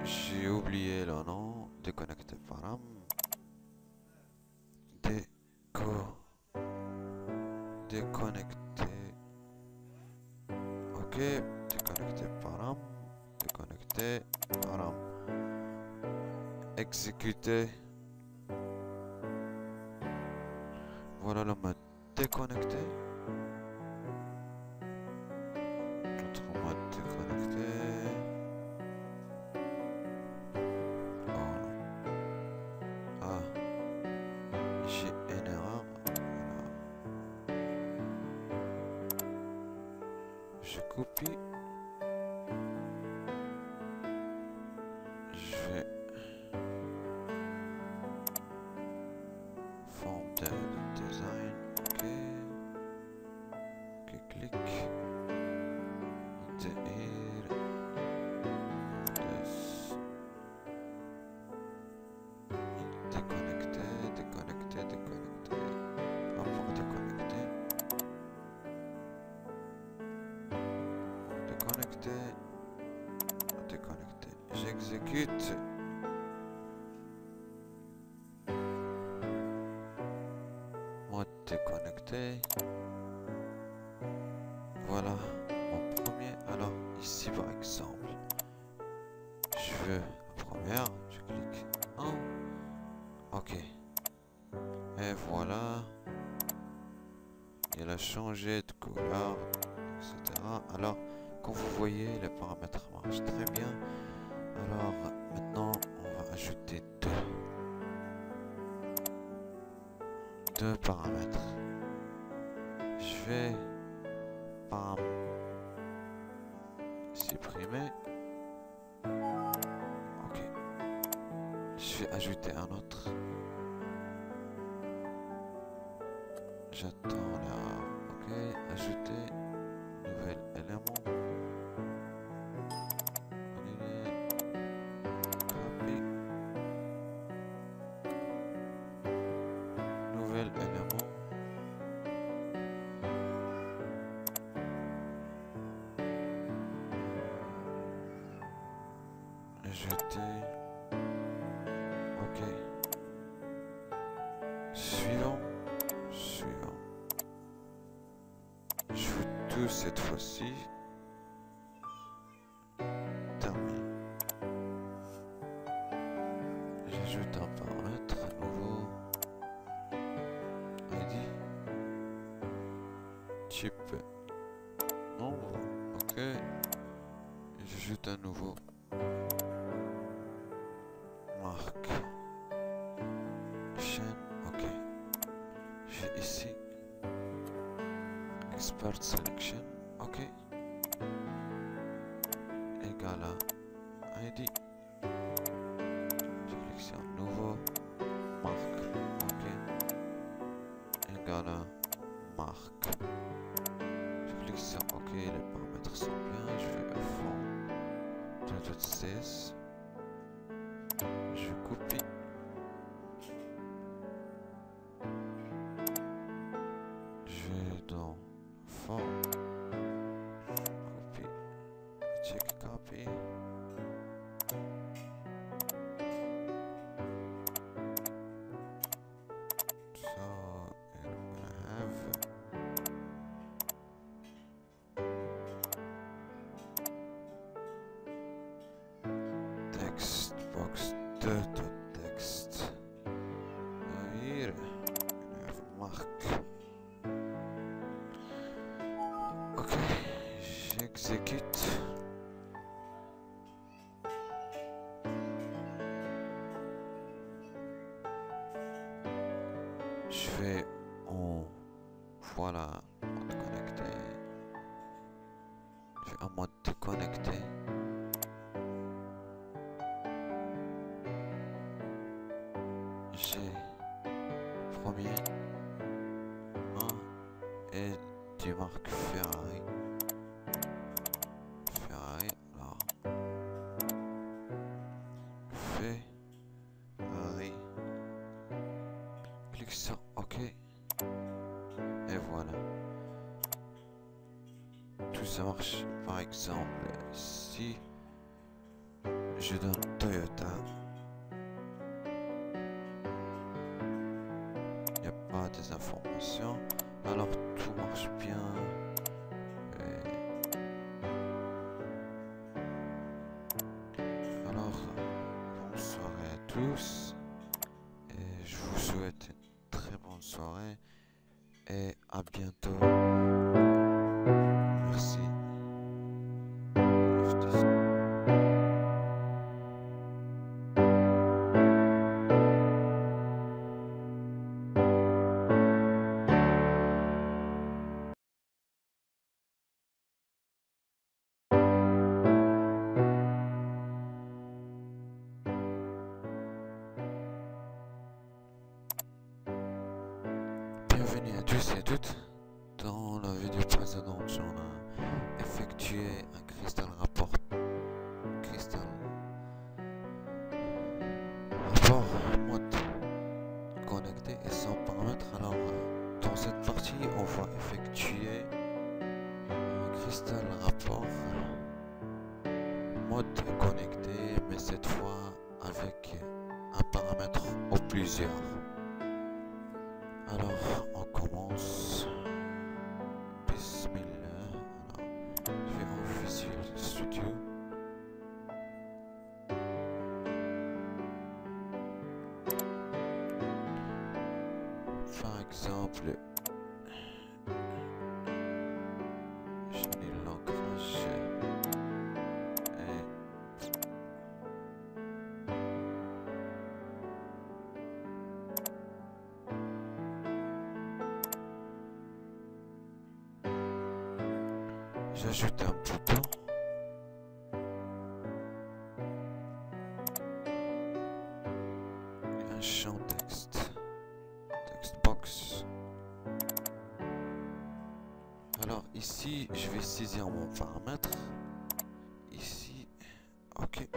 J'ai oublié le nom. déconnecter param, déco, déconnecter, ok, déconnecter param, déconnecter param, exécuter, voilà le mode déconnecté, notre mode déconnecté. J'ai une erreur. Voilà. Je copie. Je vais forme de design. Ok. Ok, clic. Intégrer. Déconnecter. Rapport déconnecté. Déconnecter. J'exécute. Mode déconnecté. Voilà mon premier. Alors ici par exemple, je veux la première. Je clique en. Ok. Et voilà. Il a changé de couleur, etc. Alors, comme vous voyez, les paramètres marchent très bien. Alors, maintenant, on va ajouter deux paramètres. Je vais param supprimer. Ok. Je vais ajouter un autre. J'attends l'erreur. Ok, ajouter nouvel élément. Copy. Nouvel élément. Ajouter. Ok. Suivant. Je veux tout cette fois-ci. Terminé. J'ajoute un paramètre nouveau. ID. Type. Nombre. Ok. J'ajoute un nouveau. Marque. Chaîne. Ok. J'ai ici. Expert Selection, ok. Égal à ID. Je clique sur nouveau. Marque, ok. Égal à marque. Je clique sur ok, les paramètres sont bien. Je vais à fond de .cs. Je copie. Je vais dans forme. Copy. Check copy. So I'm gonna have text box text. Here I have marque. Ok, j'exécute. Je vais en voilà mode connecté. Je vais en mode déconnecté. J'ai premier 1 et du marque Ferrari. Alors Ferrari. Clique sur OK. Et voilà. Tout ça marche. Par exemple, si je donne Toyota, n'y a pas des informations. Alors tout marche bien. Alors, bonne soirée à tous. Et je vous souhaite une très bonne soirée. Et à bientôt. Merci. Bienvenue à tous et à toutes. Dans la vidéo précédente, j'en ai effectué un crystal rapport mode connecté et sans paramètres. Alors dans cette partie, on va effectuer un crystal rapport mode connecté, mais cette fois avec un paramètre ou plusieurs. Alors on commence. Bismillah. Alors, je vais en Visual Studio. Par exemple, je mets l'ancrage et j'ajoute un bouton. Et un champ texte box. Alors ici je vais saisir mon paramètre ici. Ok,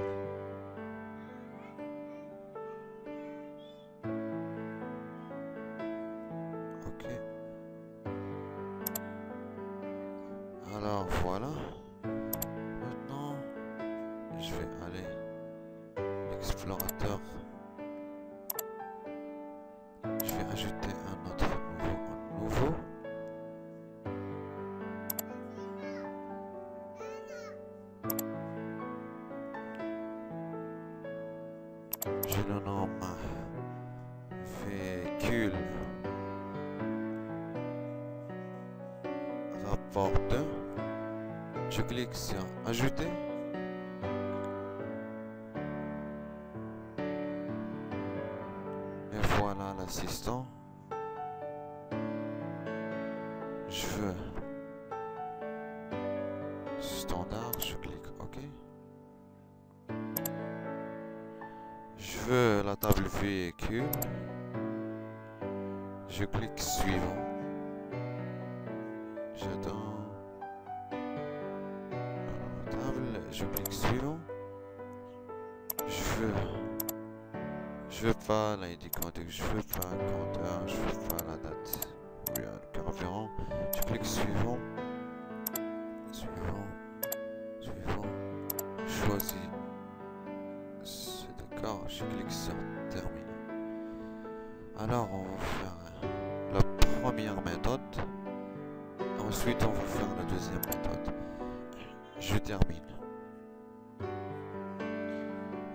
ok, alors voilà. Maintenant je vais aller l'explorateur. Je vais ajouter un autre nouveau. Je le nomme véhicule rapport 2. Je clique sur ajouter. Et voilà l'assistant. Je veux standard, je clique OK. Je veux la table véhicule. Je clique suivant. J'attends la table, je clique suivant. Je veux pas l'ID contact, je veux pas un compteur, je veux pas la date. Real carburant. Je clique suivant. Suivant. Choisis. C'est d'accord, je clique sur terminer. Alors on va faire la première méthode. Ensuite on va faire la deuxième méthode. Je termine.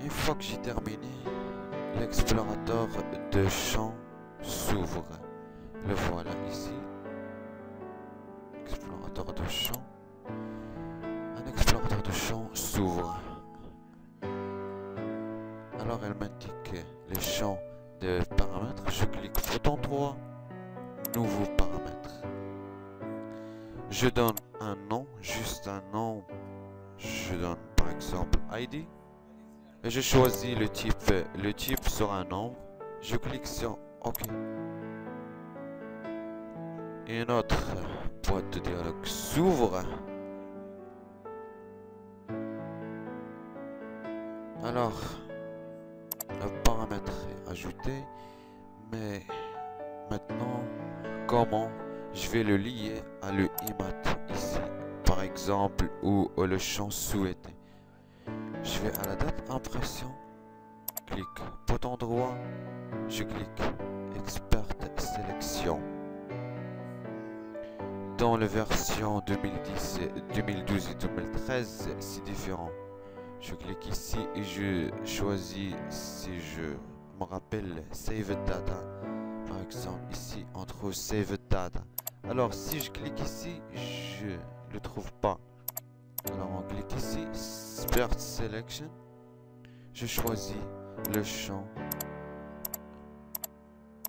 Une fois que j'ai terminé, l'explorateur de champ s'ouvre. Le voilà ici. Explorateur de champ. Un explorateur de champ s'ouvre. Alors elle m'indique les champs de paramètres. Je clique bouton 3. Nouveau paramètre. Je donne un nom, juste un nom. Je donne par exemple ID. Et je choisis le type. Le type sera un nom. Je clique sur OK. Une autre boîte de dialogue s'ouvre. Alors, le paramètre est ajouté, mais maintenant, comment je vais le lier à le IMAT ici, par exemple, ou le champ souhaité. Je vais à la date impression, clique bouton droit, je clique expert sélection. Dans la version 2010, 2012 et 2013, c'est différent. Je clique ici et je choisis si je me rappelle Save Data. Par exemple, ici on trouve Save Data. Alors si je clique ici, je le trouve pas. Alors on clique ici, Spert Selection. Je choisis le champ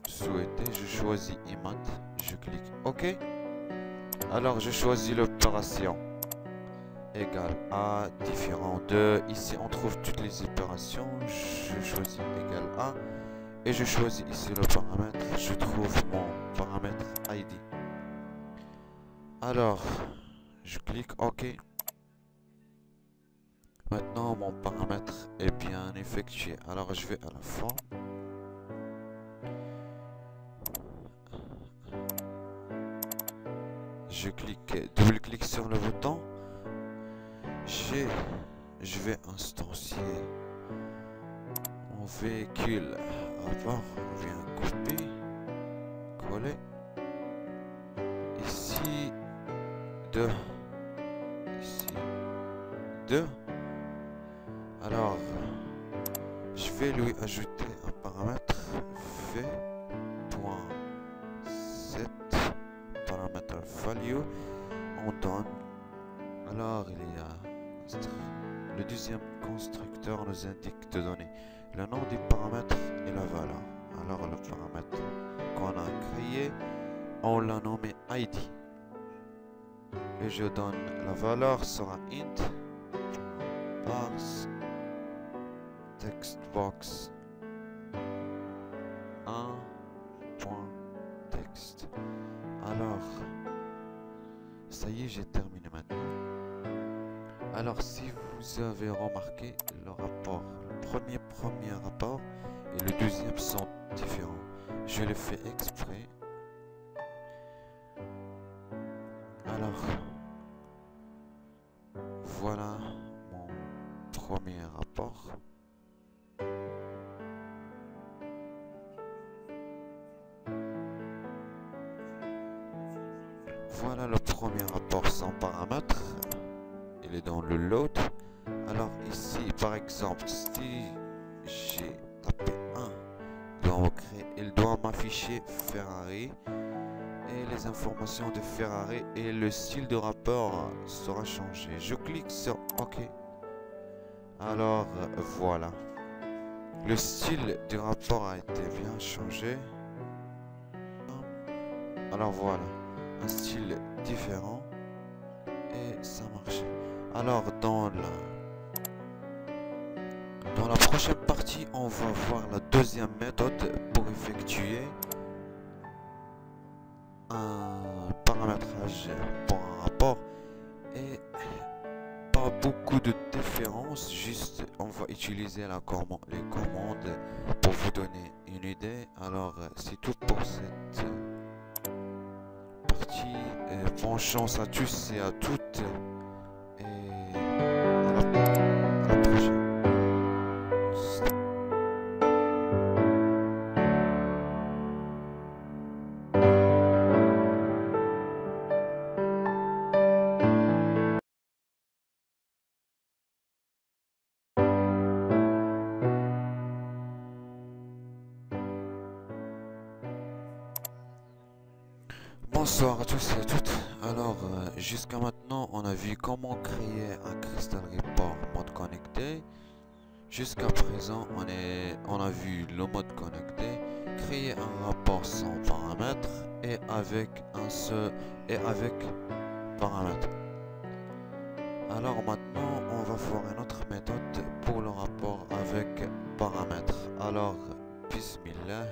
souhaité. Je choisis IMAT. Je clique OK. Alors je choisis l'opération égale à différent de. Ici on trouve toutes les opérations. Je choisis égale à et je choisis ici le paramètre. Je trouve mon paramètre ID. Alors je clique OK. Maintenant mon paramètre est bien effectué. Alors je vais à la forme. Je clique, double-clique sur le bouton. Je vais instancier mon véhicule rapport. Je viens couper, coller. Ici 2. Ici 2. Alors, je vais lui ajouter un paramètre v.set paramètre value. On donne. Alors, il y a le deuxième constructeur nous indique de donner le nom du paramètre et la valeur. Alors, le paramètre qu'on a créé, on l'a nommé ID. Et je donne la valeur sera int parse textbox 1.text. Alors, ça y est, j'ai terminé maintenant. Alors, si vous avez remarqué, le rapport, le premier rapport et le deuxième sont différents. Je l'ai fait exprès. Alors, voilà mon premier rapport. Voilà le premier rapport sans paramètre. Il est dans le load. Alors ici, par exemple, si j'ai tapé 1, il doit m'afficher Ferrari et les informations de Ferrari et le style de rapport sera changé. Je clique sur OK. Alors voilà. Le style du rapport a été bien changé. Alors voilà. Un style différent et ça marchait. Alors dans la prochaine partie, on va voir la deuxième méthode pour effectuer un paramétrage pour un rapport et pas beaucoup de différence, juste on va utiliser les commandes pour vous donner une idée. Alors c'est tout pour cette partie. Bonne chance à tous et à toutes et à la prochaine. Bonsoir à tous et à toutes. Alors jusqu'à maintenant on a vu comment créer un Crystal Report mode connecté. Jusqu'à présent on a vu le mode connecté, créer un rapport sans paramètres et avec paramètres. Alors maintenant on va voir une autre méthode pour le rapport avec paramètres. Alors bismillah.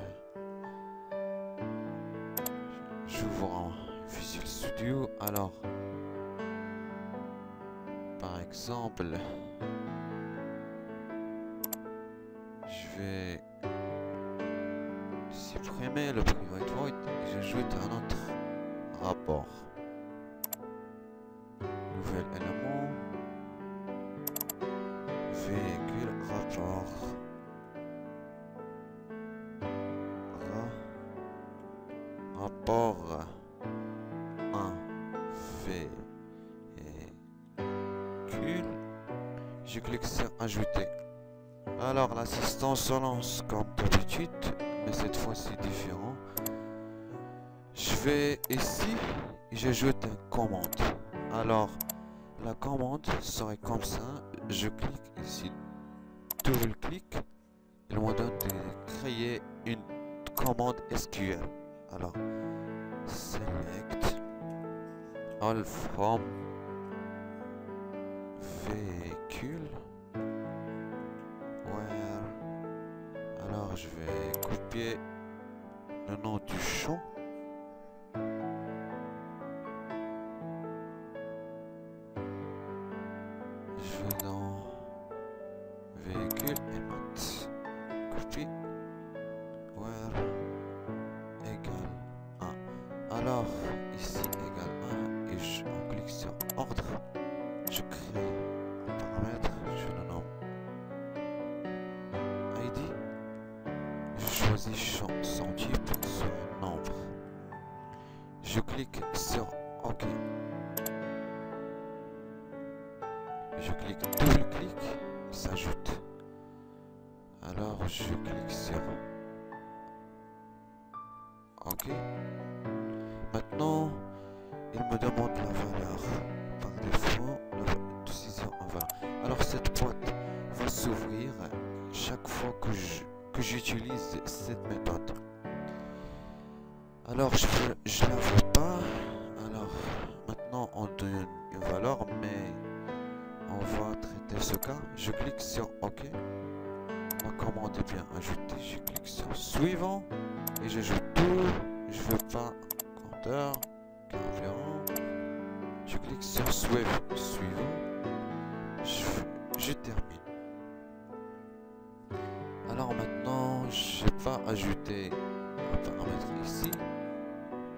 J'ouvre en Visual Studio. Alors, par exemple, je vais supprimer le private void et j'ajoute un autre rapport. Nouvel élément, véhicule, rapport. rapport 1 véhicule. Je clique sur ajouter. Alors l'assistant se lance comme d'habitude, mais cette fois-ci différent. Je vais ici et j'ajoute une commande. Alors la commande serait comme ça. Je clique ici, double-clic. Il me donne de créer une commande SQL. Alors select all from véhicule. Where. Alors je vais copier le nom du champ. Je vais dans véhicule et maths. Copie. Where égale 1. Alors ici égale 1 et on clique sur ordre. Je crée un paramètre, je le nomme ID. Je choisis champ sans type sur un nombre. Je clique sur OK. Je clique double-clic, il s'ajoute. Alors je clique sur OK. Maintenant, il me demande la valeur. Par défaut, de décision en valeur. Alors cette boîte va s'ouvrir chaque fois que j'utilise cette méthode. Alors je la vois pas. Alors maintenant on donne une valeur, mais on va traiter ce cas. Je clique sur OK. Ma commande est bien ajoutée. Je clique sur suivant et j'ajoute tout. Je veux pas compteur, carburant. Je clique sur suivant. Je termine. Alors maintenant, je n'ai pas ajouté un paramètre ici.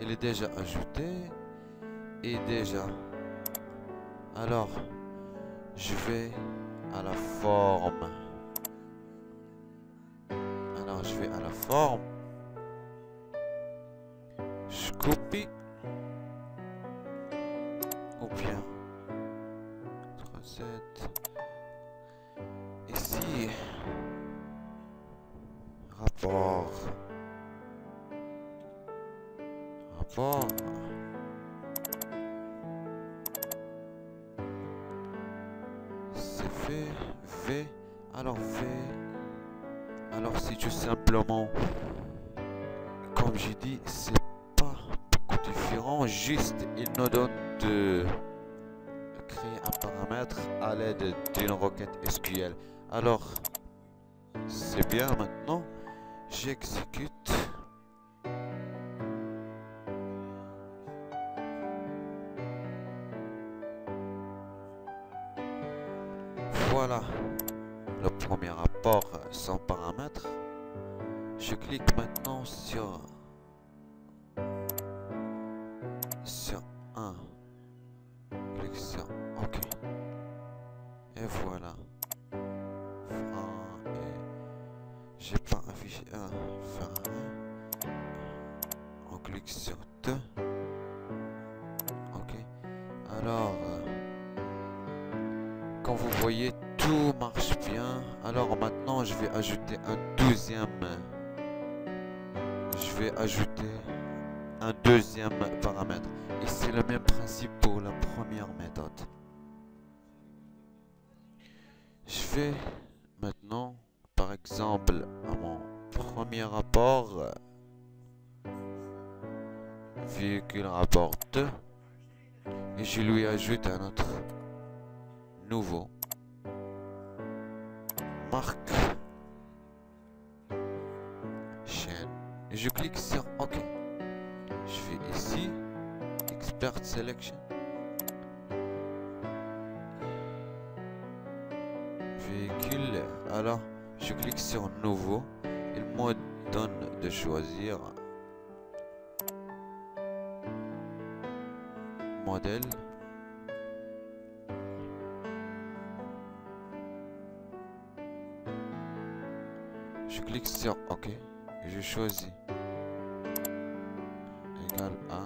Il est déjà ajouté et déjà. Alors, je vais à la forme. Alors, je vais à la forme. Je copie. Ou bien recette. Ici, rapport. C'est fait. V. Alors V. Alors c'est tout simplement, comme j'ai dit, c'est pas beaucoup différent. Juste, il nous donne de créer un paramètre à l'aide d'une requête SQL. Alors, c'est bien maintenant. J'exécute. Voilà le premier rapport sans paramètre. Je clique maintenant sur 1. Clique sur OK. Et voilà. J'ai pas affiché un. On clique sur 2. OK. Alors, quand vous voyez, tout marche bien. Alors maintenant, je vais ajouter un deuxième. Je vais ajouter un deuxième paramètre. Et c'est le même principe pour la première méthode. Je vais maintenant, par exemple, à mon premier rapport, véhicule rapport 2, et je lui ajoute un autre nouveau marque chaîne. Et je clique sur OK. Je vais ici, Expert Selection, véhicule. Alors, je clique sur Nouveau. Il me donne de choisir modèle. Je clique sur OK. Et je choisis égale à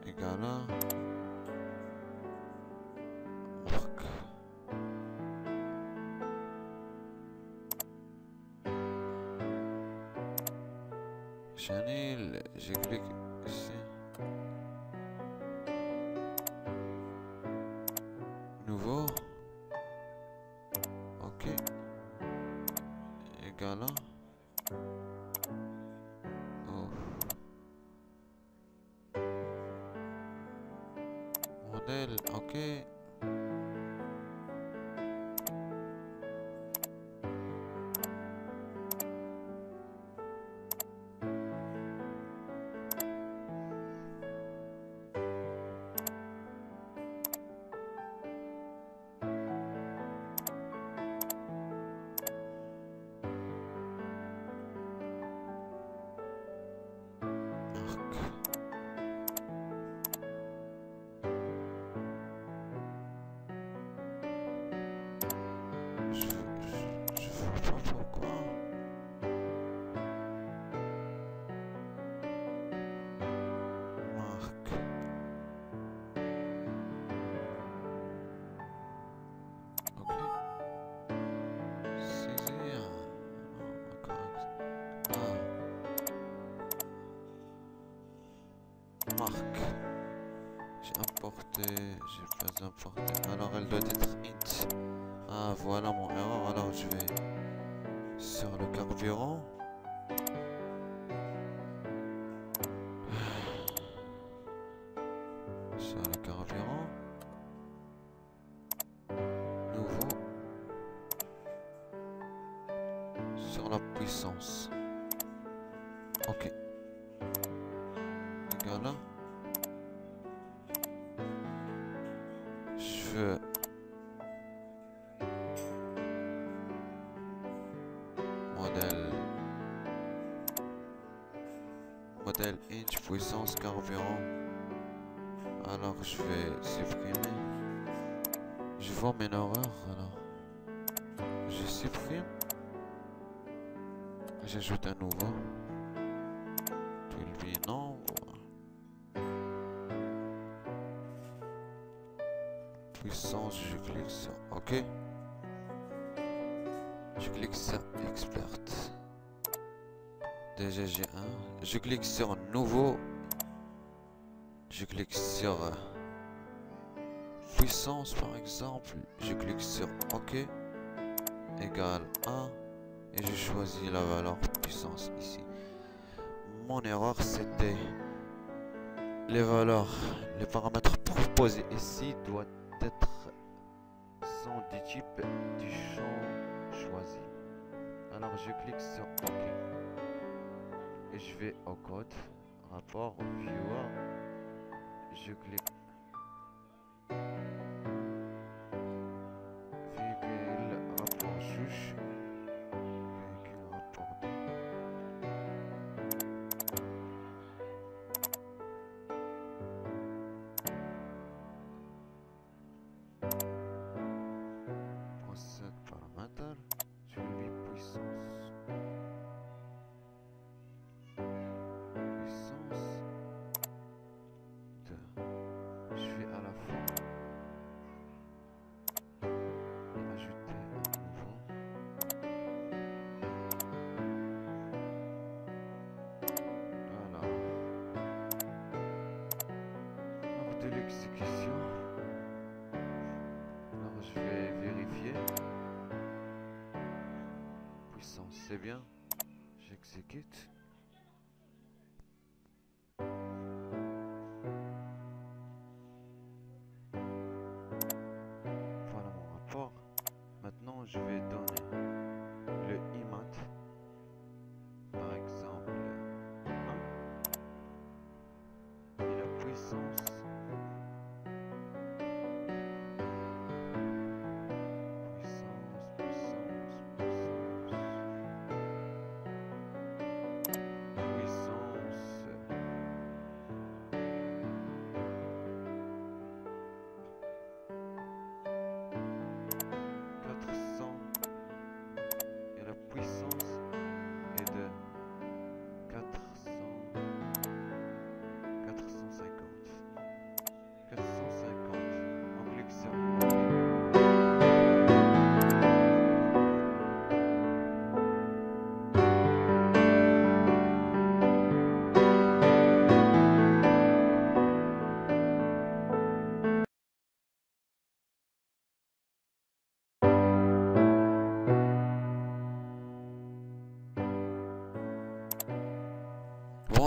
égale à marque. Chanel, je clique ici. Nouveau. Ok. Égal à. Oh. Modèle. Ok. Je vois pas pourquoi. Marque. Ok. Saisir. Non, encore. Ah. Marque. J'ai importé. J'ai pas importé. Alors elle doit être int. Ah voilà mon erreur. Alors je vais sur le carburant. Sur le carburant. Nouveau. Sur la puissance. Ok. Égal à. Je veux modèle int puissance carburant. Alors je vais supprimer. Je vois mes erreurs. Alors je supprime. J'ajoute un nouveau. To be nombre. Puissance, je clique sur OK. Je clique sur Expert. Déjà j'ai un. Je clique sur Nouveau. Je clique sur Puissance par exemple. Je clique sur OK. Égal 1. Et je choisis la valeur puissance ici. Mon erreur c'était les valeurs, les paramètres proposés ici doivent être sont du type du champ choisi. Alors je clique sur OK. Et je vais au code, rapport, viewer. Je clique véhicule, rapport juge. Véhicule, rapport 2. Procède paramètre. Je vais lui puissance. Puissance 2. Je vais à la fin et ajouter un nouveau. Voilà. Lors de l'exécution, alors je vais vérifier. Puissance, c'est bien. J'exécute. Voilà mon rapport. Maintenant, je vais donner le IMAT. Par exemple, 1. Et la puissance.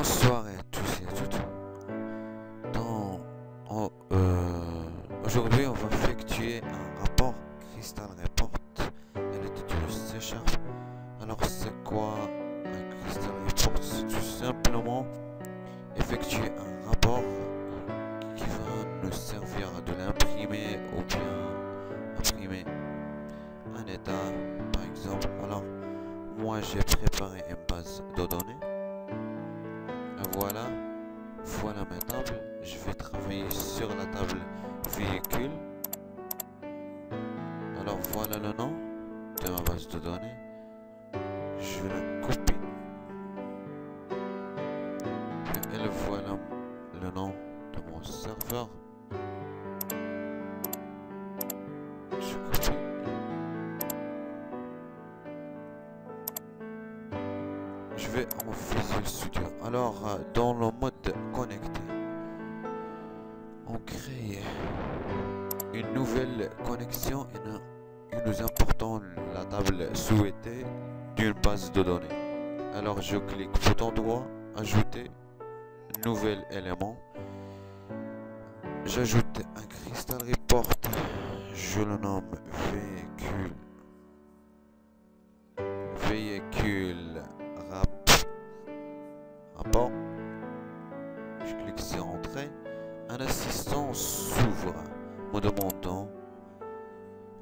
Bonsoir à tous et à toutes. Aujourd'hui, on va effectuer un rapport Crystal Report et l'intitulé C Sharp. Alors, c'est quoi un Crystal Report? C'est tout simplement effectuer un rapport qui va nous servir de l'imprimer ou bien imprimer un état, par exemple. Alors, moi, j'ai préparé une base de données. Voilà ma table. Je vais travailler sur la table véhicule. Alors voilà le nom de ma base de données. Je vais la copier. Et voilà le nom de mon serveur. Je copie. Je vais en Visual Studio. Alors dans le mode connecté, on crée une nouvelle connexion et nous importons la table souhaitée d'une base de données. Alors je clique bouton droit, ajouter nouvel élément. J'ajoute un Crystal Report. Je le nomme véhicule rapport. Je clique sur entrée. Un assistant s'ouvre me demandant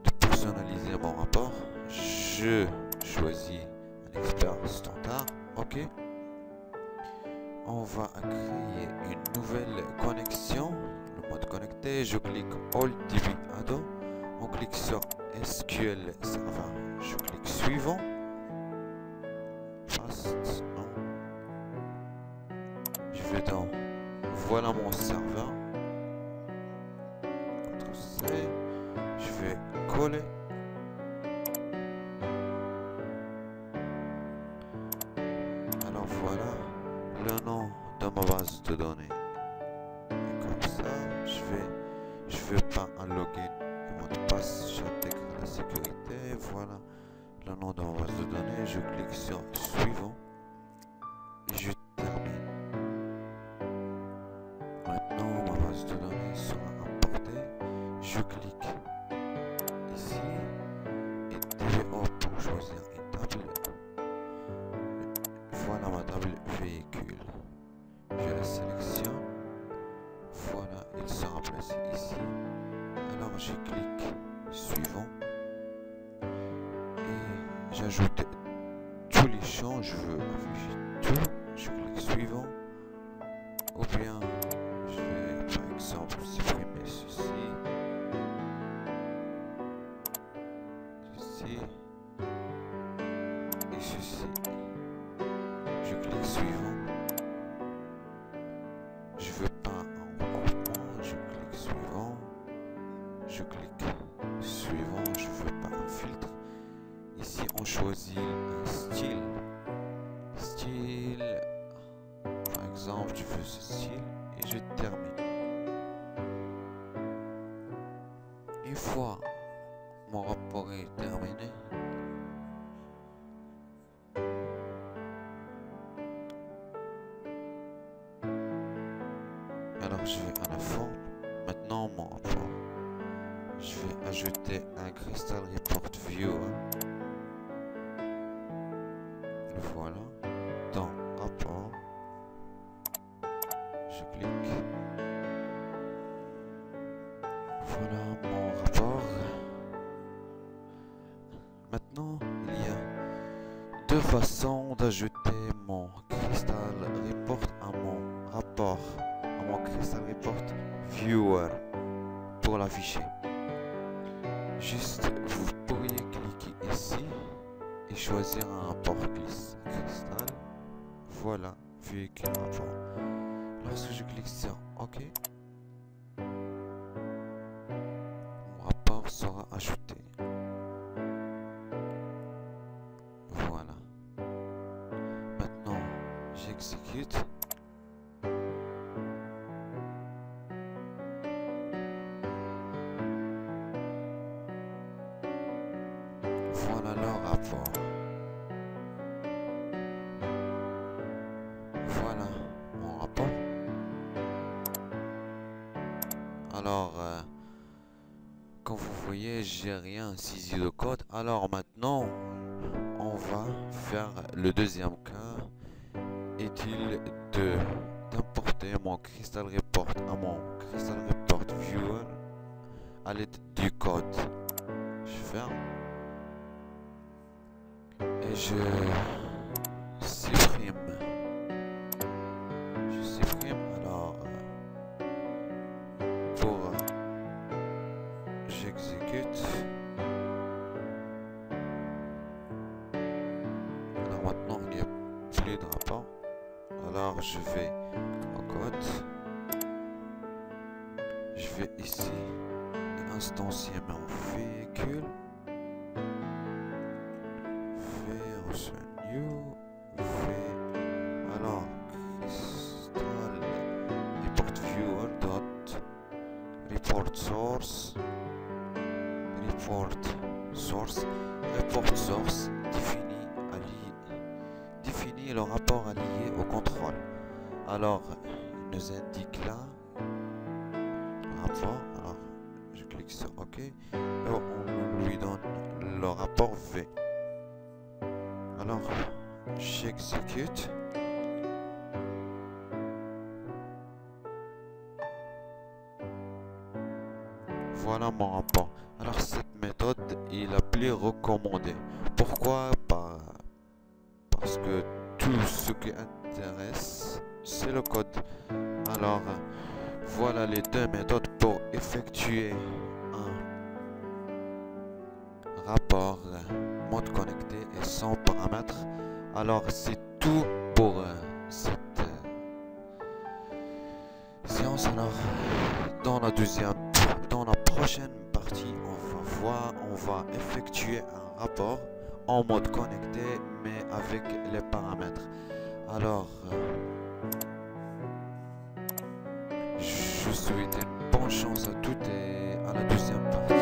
de personnaliser mon rapport. Je choisis un expert standard. OK. On va créer une nouvelle connexion. Le mode connecté. Je clique All DB Add. On clique sur SQL Server. Je clique suivant. Fast. Non. Je vais dans voilà mon serveur. CTRL-C. Je vais coller. Alors voilà le nom de ma base de données. Et comme ça, je fais pas un login et mot de passe. J'intègre la sécurité. Voilà le nom de ma base de données. Je clique sur suivant et je termine. Maintenant, ma base de données sera importée. Je clique ici et DVO pour choisir une table. Voilà ma table véhicule. Je la sélectionne. Voilà, il sera placé ici. Alors je clique suivant et j'ajoute tous les champs. Je veux afficher tout. Je clique suivant ou bien je vais par exemple supprimer ceci, et ceci. Je clique suivant. Je veux pas un regroupement. Je clique suivant. Je clique suivant. Je veux pas un filtre. Ici on choisit un style. Par exemple, je veux ce style et je termine. Une fois mon rapport est terminé, alors je vais à la forme. Maintenant mon rapport, je vais ajouter un Crystal Report Viewer. Voilà, dans rapport, je clique. Voilà mon rapport. Maintenant, il y a deux façons d'ajouter mon Crystal Report à mon rapport, à mon Crystal Report Viewer pour l'afficher. Juste, vous pourriez cliquer ici et choisir un rapport Crystal. Voilà, véhicule rapport. Lorsque je clique sur OK, mon rapport sera ajouté. Voilà. Maintenant, j'exécute. Voilà le rapport. Voilà Alors, comme vous voyez, j'ai rien saisi de code. Alors maintenant, on va faire le deuxième cas. Est-il d'importer mon Crystal Report à mon Crystal Report Viewer à l'aide du code. Je ferme et je supprime. Alors pour j'exécute. Alors maintenant il n'y a plus de rapport. Alors je vais au code. Je vais ici instancier mon véhicule. New. Alors Crystal Report Viewer dot report source définit le rapport allié au contrôle. Alors il nous indique là le rapport. Alors je clique sur OK et on lui donne le rapport V. Alors j'exécute. Voilà mon rapport. Alors cette méthode est la plus recommandée. Pourquoi? Parce que tout ce qui intéresse c'est le code. Alors voilà les deux méthodes pour effectuer un rapport mode connecté et sans paramètres. Alors c'est tout pour cette séance. Alors dans la prochaine partie on va effectuer un rapport en mode connecté mais avec les paramètres. Alors je souhaite une bonne chance à toutes et à la deuxième partie.